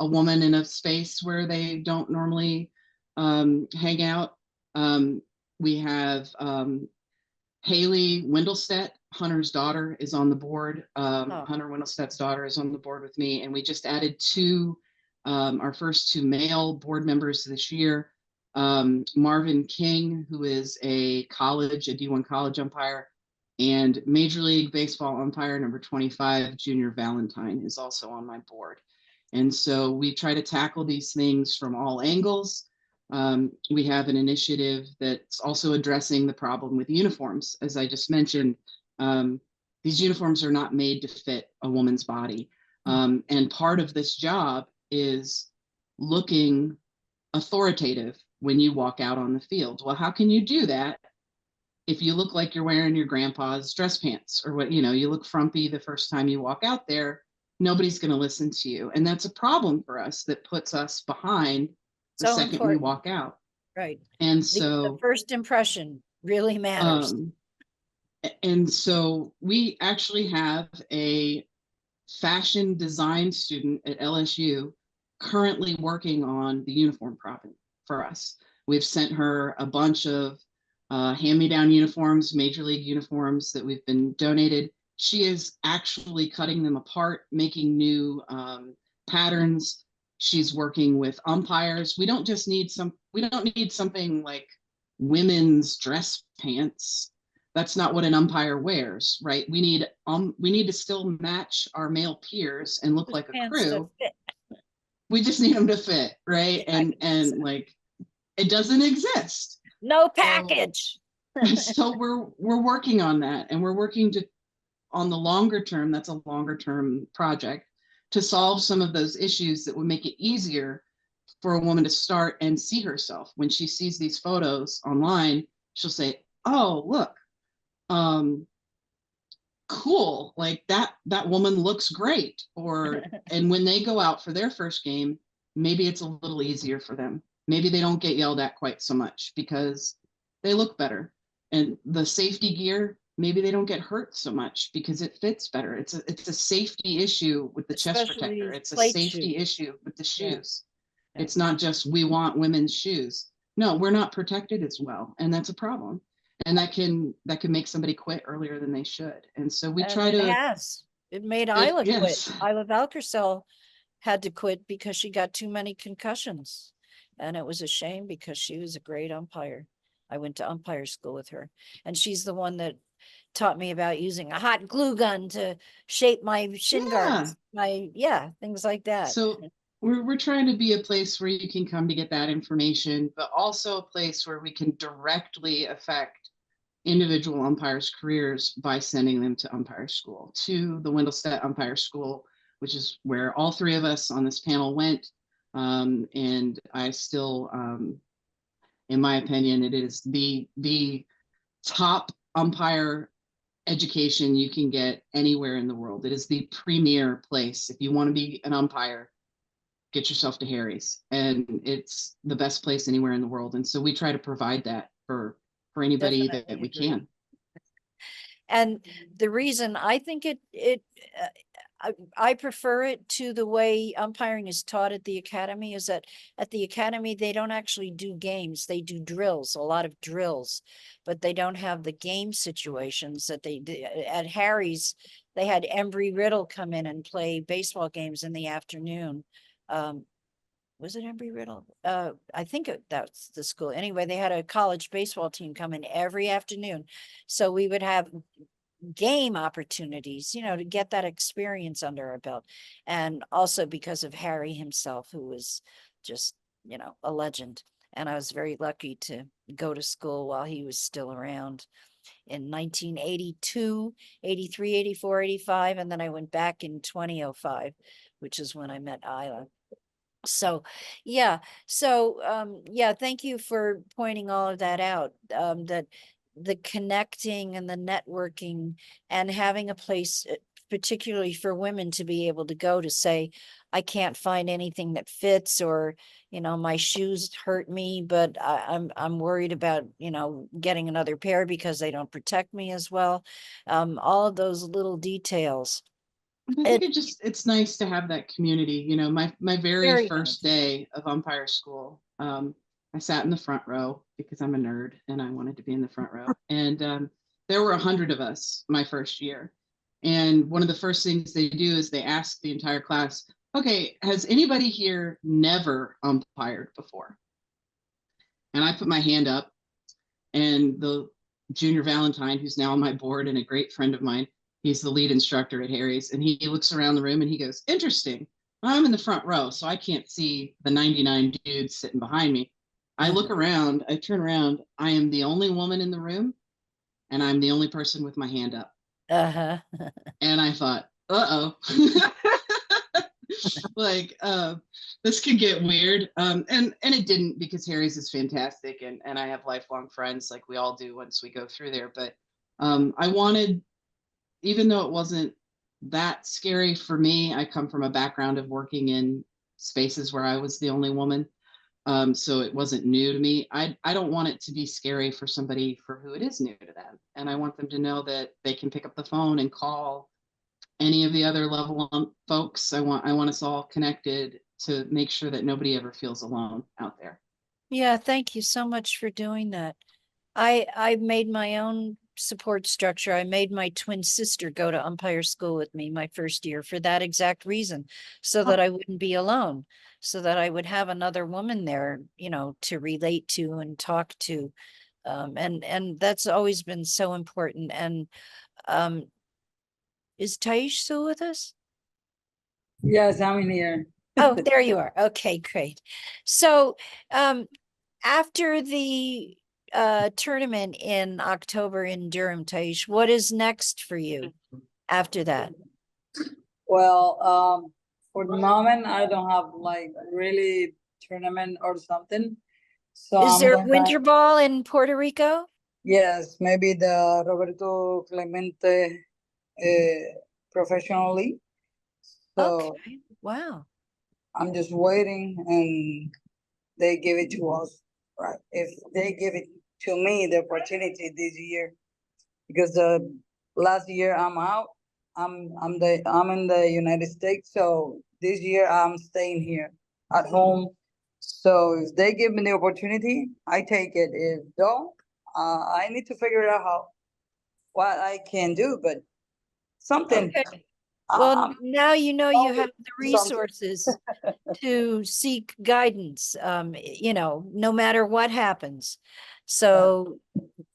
a woman in a space where they don't normally hang out. We have Haley Wendelstedt, Hunter's daughter, is on the board. Hunter Wendelstedt's daughter is on the board with me. And we just added our first two male board members this year. Marvin King, who is a D1 college umpire, and Major League Baseball umpire number 25, Junior Valentine, is also on my board. And so we try to tackle these things from all angles. We have an initiative that's also addressing the problem with uniforms. As I just mentioned, these uniforms are not made to fit a woman's body. And part of this job is looking authoritative when you walk out on the field. Well, how can you do that if you look like you're wearing your grandpa's dress pants, or you look frumpy the first time you walk out there? Nobody's going to listen to you. And that's a problem for us that puts us behind the second we walk out.
Right.
And so
the first impression really matters.
And so we actually have a fashion design student at LSU currently working on the uniform problem for us. We've sent her a bunch of hand-me-down uniforms, major league uniforms that we've been donated. She is actually cutting them apart, making new patterns. She's working with umpires. We don't need something like women's dress pants. That's not what an umpire wears, right? We need to still match our male peers and look like a crew. We just need them to fit, right? And like, it doesn't exist.
No package.
So we're working on that, and we're working to on the longer term, that's a longer term project, to solve some of those issues that would make it easier for a woman to start and see herself. When she sees these photos online, she'll say, oh, look, cool, like that woman looks great. Or and when they go out for their first game, maybe it's a little easier for them. Maybe they don't get yelled at quite so much because they look better. And the safety gear, maybe they don't get hurt so much because it fits better. It's a safety issue with the chest
Especially
protector. It's a
plate
safety
shoes.
issue with the
Yeah.
shoes.
Yeah.
It's not just we want women's shoes. No, we're not protected as well, and that's a problem. And that can make somebody quit earlier than they should. And so we
And
try
it
to.
has. It made Isla quit.
Yes.
Isla Valkersel had to quit because she got too many concussions. And it was a shame because she was a great umpire. I went to umpire school with her. And she's the one that taught me about using a hot glue gun to shape my shin guards. Things like that.
So we're trying to be a place where you can come to get that information, but also a place where we can directly affect individual umpires' careers by sending them to umpire school, to the Wendelstedt Umpire School, which is where all three of us on this panel went. And I still, in my opinion, it is the top umpire education you can get anywhere in the world. It is the premier place. If you want to be an umpire, get yourself to Harry's, and it's the best place anywhere in the world. And so we try to provide that for anybody that
Definitely
we
agree.
can.
And the reason I think I prefer it to the way umpiring is taught at the academy is that at the academy, they don't actually do games. They do drills, a lot of drills, but they don't have the game situations that they did. At Harry's, they had Embry Riddle come in and play baseball games in the afternoon. Was it Embry Riddle? I think that's the school. Anyway, they had a college baseball team come in every afternoon. So we would have game opportunities, to get that experience under our belt. And also because of Harry himself, who was just, a legend. And I was very lucky to go to school while he was still around in 1982, 83, 84, 85. And then I went back in 2005, which is when I met Isla. So, thank you for pointing all of that out, that the connecting and the networking and having a place, particularly for women, to be able to go to say, I can't find anything that fits, or, my shoes hurt me, but I'm worried about, getting another pair because they don't protect me as well. All of those little details.
I think it's nice to have that community. My very
Very
first
nice.
day of umpire school, I sat in the front row because I'm a nerd and I wanted to be in the front row. And there were 100 of us my first year. And one of the first things they do is they ask the entire class, okay, has anybody here never umpired before? And I put my hand up, and the junior Valentine, who's now on my board and a great friend of mine, he's the lead instructor at Harry's, and he looks around the room and he goes, interesting. I'm in the front row, so I can't see the 99 dudes sitting behind me. I look around, I turn around, I am the only woman in the room, and I'm the only person with my hand up.
Uh-huh.
And I thought, uh-oh. Like, this could get weird. And it didn't, because Harry's is fantastic, and I have lifelong friends like we all do once we go through there. But I wanted, even though it wasn't that scary for me, I come from a background of working in spaces where I was the only woman. So it wasn't new to me. I don't want it to be scary for somebody for who it is new to them. And I want them to know that they can pick up the phone and call any of the other level folks. I want us all connected to make sure that nobody ever feels alone out there.
Yeah, thank you so much for doing that. I made my own support structure. I made my twin sister go to umpire school with me my first year for that exact reason, so that I wouldn't be alone, so that I would have another woman there, to relate to and talk to. And that's always been so important. And is Tiesh still with us?
Yes, I'm in here.
Oh, there you are. Okay, great. So after the tournament in October in Durham, Tiesh, what is next for you? after that?
Well, for the moment, I don't have like really tournament or something. So
Is
I'm
there
going
winter
back.
ball in Puerto Rico?
Yes, maybe the Roberto Clemente professional league. So
Okay, wow.
I'm just waiting and they give it to us, right? If they give it to me, the opportunity this year, because the last year I'm out, I'm in the United States, so this year I'm staying here at home. So if they give me the opportunity, I take it. If don't, I need to figure out what I can do, but something.
Okay. Well,
I'm
now you know you have the
something.
resources to seek guidance, you know, no matter what happens. So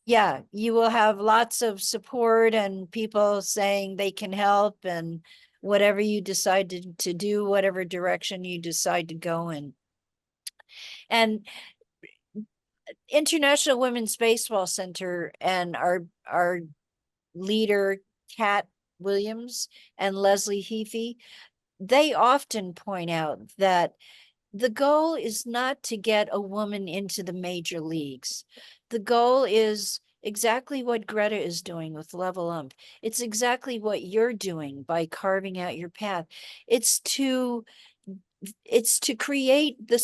yeah, you will have lots of support and people saying they can help, and whatever you decide to do, whatever direction you decide to go in. And International Women's Baseball Center and our leader, Kat Williams and Leslie Heafy, they often point out that the goal is not to get a woman into the major leagues. The goal is exactly what Greta is doing with Level Ump. It's exactly what you're doing by carving out your path. It's to create the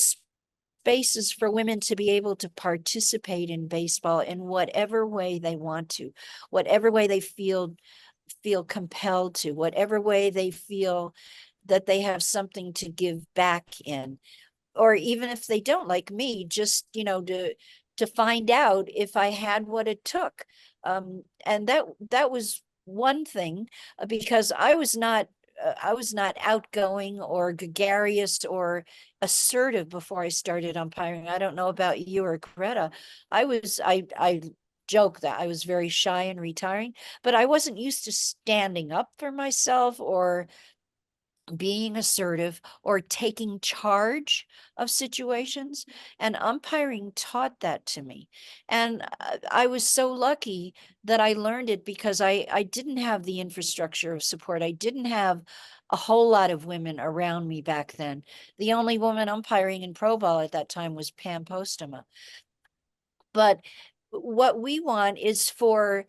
spaces for women to be able to participate in baseball in whatever way they want to, whatever way they feel compelled to, whatever way they feel that they have something to give back in. Or even if they don't, like me, just, you know, to find out if I had what it took. And that was one thing, because I was not outgoing or gregarious or assertive before I started umpiring. I don't know about you or Greta. I joke that I was very shy and retiring, but I wasn't used to standing up for myself or being assertive or taking charge of situations, and umpiring taught that to me. And I was so lucky that I learned it, because I didn't have the infrastructure of support. I didn't have a whole lot of women around me back then. The only woman umpiring in pro ball at that time was Pam Postema. But what we want is for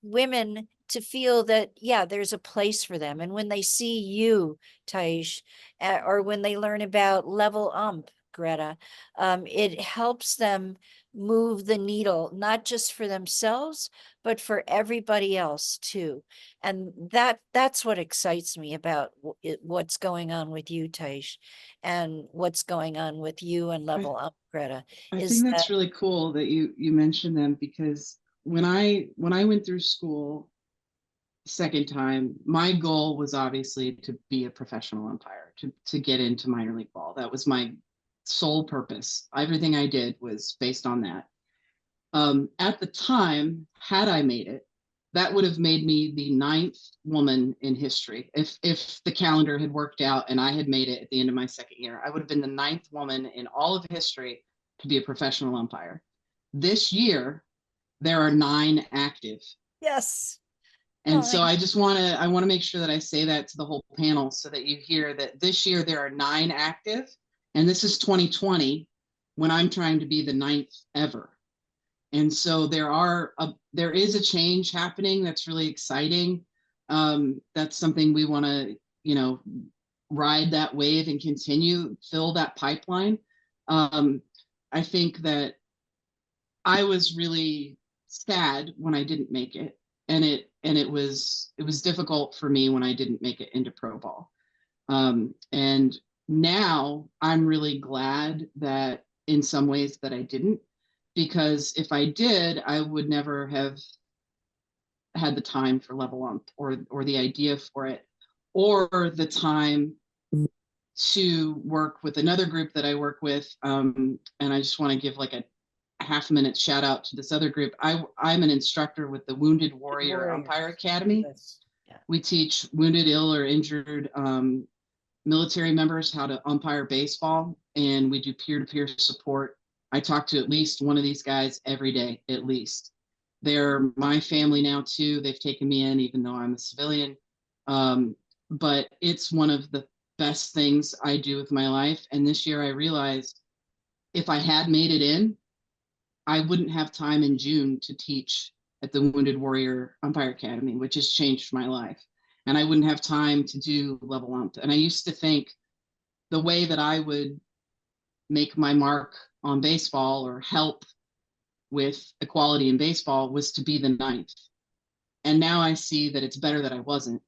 women to feel that, yeah, there's a place for them. And when they see you, Tiesh, or when they learn about Level Ump, Greta, it helps them move the needle, not just for themselves, but for everybody else too. And that's what excites me about what's going on with you, Tiesh, and what's going on with you and Level Ump, Greta.
I
Is
think
that
that's really cool that you mentioned them, because when I went through school second time, my goal was obviously to be a professional umpire, to get into minor league ball. That was my sole purpose. Everything I did was based on that. At the time, had I made it, that would have made me the 9th woman in history. If the calendar had worked out and I had made it at the end of my second year, I would have been the 9th woman in all of history to be a professional umpire. This year, there are 9 active.
yes.
And so I want to make sure that I say that to the whole panel, so that you hear that this year there are 9 active, and this is 2020, when I'm trying to be the 9th ever. And so there is a change happening that's really exciting. That's something we want to, ride that wave and continue, fill that pipeline. I think that I was really sad when I didn't make it, and it was difficult for me when I didn't make it into pro ball. And now I'm really glad that in some ways that I didn't, because if I did, I would never have had the time for Level Ump, or the idea for it, or the time to work with another group that I work with. And I just want to give like a half-minute shout out to this other group. I'm an instructor with the Wounded Warrior Umpire Academy.
Yes. Yeah.
We teach wounded, ill, or injured military members how to umpire baseball, and we do peer-to-peer support. I talk to at least one of these guys every day, at least. They're my family now too. They've taken me in, even though I'm a civilian. But it's one of the best things I do with my life. And this year I realized if I had made it in, I wouldn't have time in June to teach at the Wounded Warrior Umpire Academy, which has changed my life. And I wouldn't have time to do level ump. And I used to think the way that I would make my mark on baseball or help with equality in baseball was to be the ninth. And now I see that it's better that I wasn't,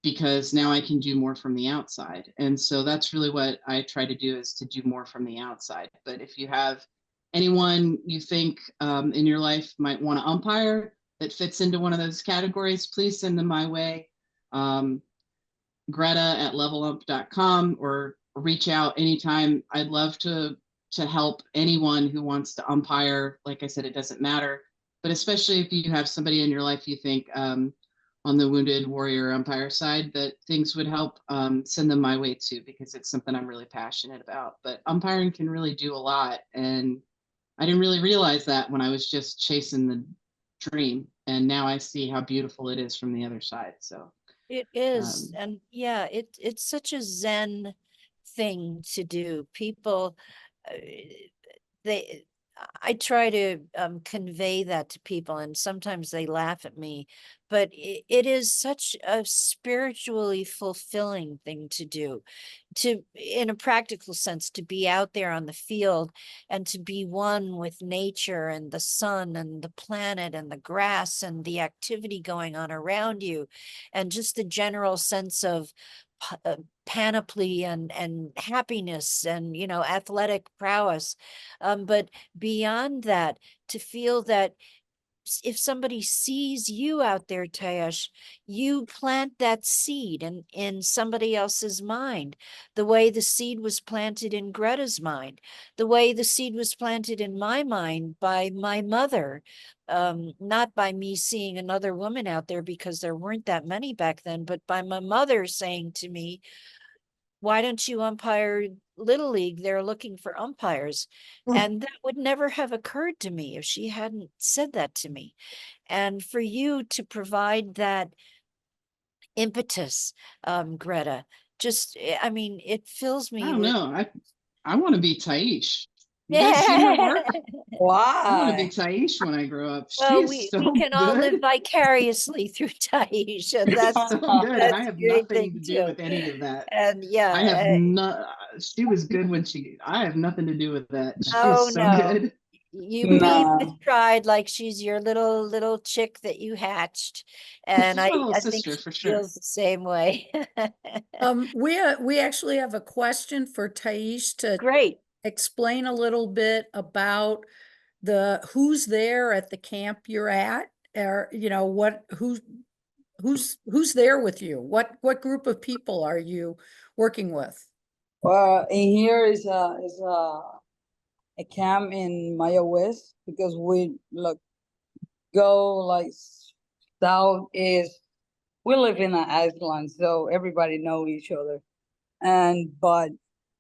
because now I can do more from the outside. And so that's really what I try to do, is to do more from the outside. But if you have anyone you think in your life might want to umpire that fits into one of those categories, please send them my way. Greta@levelump.com, or reach out anytime. I'd love to help anyone who wants to umpire. Like I said, it doesn't matter, but especially if you have somebody in your life you think on the Wounded Warrior Umpire side that things would help, send them my way too, because it's something I'm really passionate about. But umpiring can really do a lot, and I didn't really realize that when I was just chasing the dream, and now I see how beautiful it is from the other side. So
It is, and yeah, it's such a Zen thing to do. People, I try to convey that to people, and sometimes they laugh at me, but it is such a spiritually fulfilling thing to do, in a practical sense, to be out there on the field and to be one with nature and the sun and the planet and the grass and the activity going on around you, and just the general sense of panoply and happiness and, you know, athletic prowess. But beyond that, to feel that if somebody sees you out there, Tiesh, you plant that seed in somebody else's mind, the way the seed was planted in Greta's mind, the way the seed was planted in my mind by my mother, not by me seeing another woman out there, because there weren't that many back then, but by my mother saying to me, why don't you umpire Little League? They're looking for umpires. And that would never have occurred to me if she hadn't said that to me. And for you to provide that impetus, Greta, just, I mean, it fills
I
me
don't
with.
know. I want to be Taish. You guys seen her work? I want to be
Why?
Taish when I grow up. She
Well,
is
we
so
can all live
good.
vicariously through Taish, and
She's
that's
so good, and I
that's
have
a great
nothing to
thing
do
too.
with any of that.
And
I have
yeah,
no. She was good when I have nothing to do with that. She
oh
is so
no.
good.
You beat
Nah.
with pride like she's your little chick that you hatched, and
She's my little
I think
sister
she
for sure.
feels the same way.
We actually have a question for Taish to
Great.
explain a little bit about who's there at the camp you're at, or, you know, who's there with you? What group of people are you working with?
Well, in here is a camp in Maya West, because we go like southeast. We live in an island, so everybody know each other. But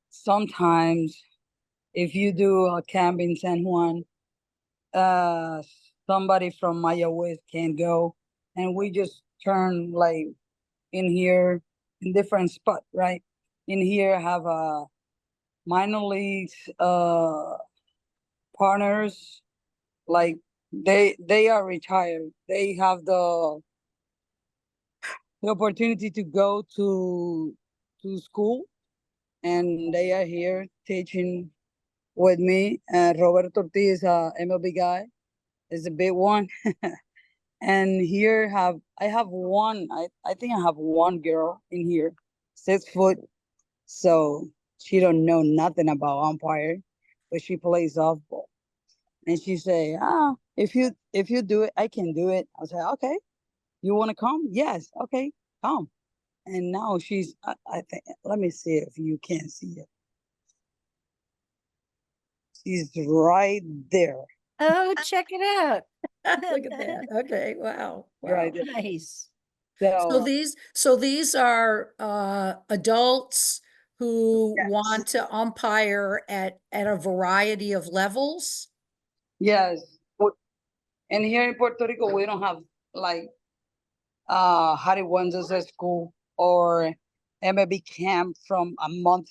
sometimes if you do a camp in San Juan, somebody from Maya West can go, and we just turn like in here in different spot, right? In here have a minor leagues partners, like they are retired. They have the opportunity to go to school, and they are here teaching with me. Roberto Ortiz is a MLB guy, is a big one. And here I have one, I think I have one girl in here, 6 foot. So she don't know nothing about umpire, but she plays softball. And she say, if you do it, I can do it. I say, okay, you want to come? Yes, okay, come. And now she's, I think, let me see if you can see it. She's right there.
Oh, check it out.
Look at that. Okay, wow.
Right
Wow.
there.
Nice.
So
So
these are adults who
yes.
want to umpire at a variety of levels.
Yes. And here in Puerto Rico, we don't have like Harry Wendelstedt School or MLB camp from a month.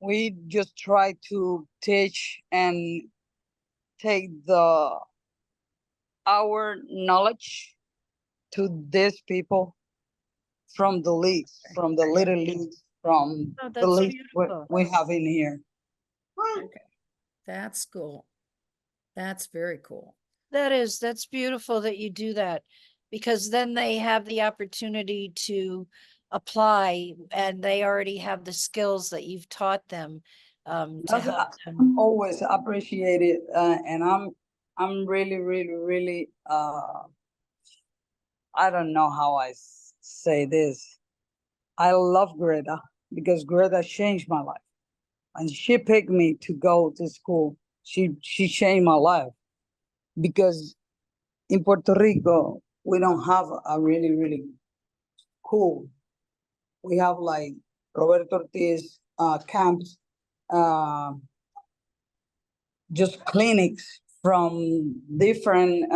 We just try to teach and take our knowledge to these people from the leagues, from the little leagues, from
Oh,
the
that's
leagues
beautiful.
we have in here.
That's cool. That's very cool.
That's beautiful that you do that, because then they have the opportunity to apply and they already have the skills that you've taught them to
That's
help them.
I'm always appreciated, and I'm really, really, really. I don't know how I say this. I love Greta because Greta changed my life, and she picked me to go to school. She changed my life because in Puerto Rico we don't have a really, really cool. We have like Roberto Tiesh camps, just clinics from different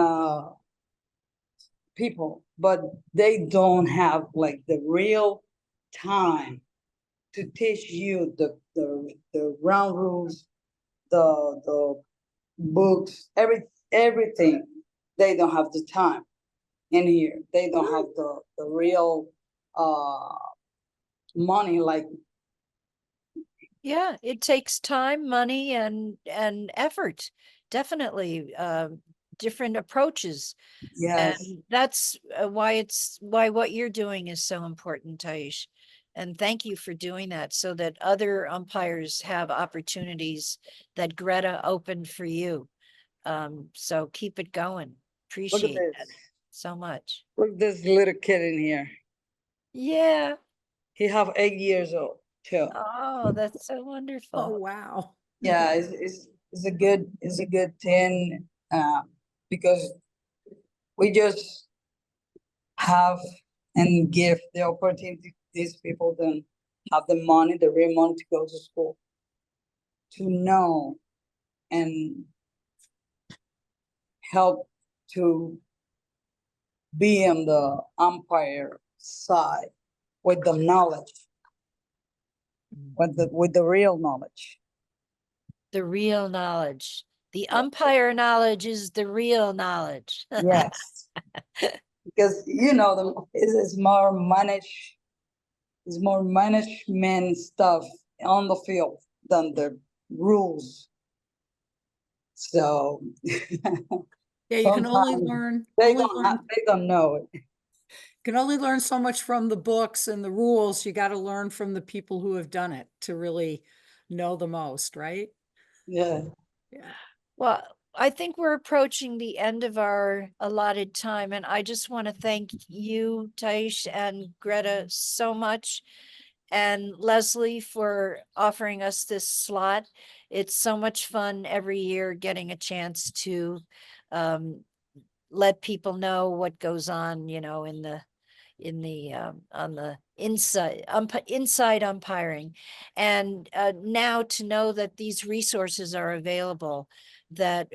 people, but they don't have like the real time to teach you the ground rules, the books, everything. They don't have the time in here. They don't have the real money like.
Yeah, it takes time, money, and effort. Definitely, different approaches.
Yes.
And that's why what you're doing is so important, Taish. And thank you for doing that so that other umpires have opportunities that Greta opened for you. So keep it going.
Look at
Appreciate that
this.
so much.
Look at this little kid in here.
Yeah.
He have 8 years old too.
Oh, that's so
Oh,
wonderful.
wow.
Yeah, it's a good thing because we just have and give the opportunity to these people then have the money, the real money to go to school, to know and help to be on the umpire side with the knowledge, with the real knowledge.
The real knowledge. The umpire knowledge is the real knowledge.
Yes, because you know it's more management stuff on the field than the rules. So
Yeah, you can only
sometimes
learn,
they
only
don't
learn,
they don't know it.
can only learn so much from the books and the rules. You got to learn from the people who have done it to really know the most, right?
Yeah.
Yeah.
Well, I think we're approaching the end of our allotted time, and I just want to thank you, Taish and Greta, so much, and Leslie for offering us this slot. It's so much fun every year getting a chance to let people know what goes on, in the on the inside umpiring, and now to know that these resources are available, that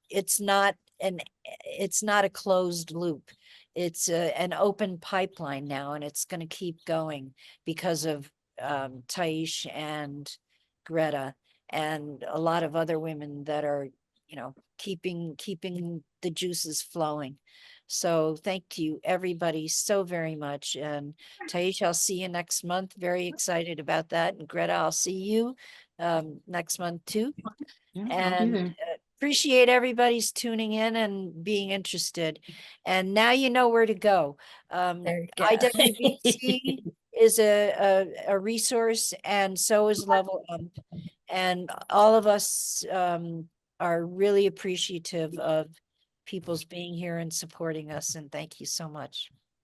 it's not a closed loop. It's an open pipeline now, and it's going to keep going because of Taish and Greta and a lot of other women that are, keeping the juices flowing. So thank you, everybody, so very much. And Taish, I'll see you next month. Very excited about that. And Greta, I'll see you next month too.
Yeah, I'll be
And
there.
appreciate everybody's tuning in and being interested. And now you know where to go.
There you go.
IWBC is a resource, and so is Level Up. And all of us are really appreciative of people's being here and supporting us. And thank you so much.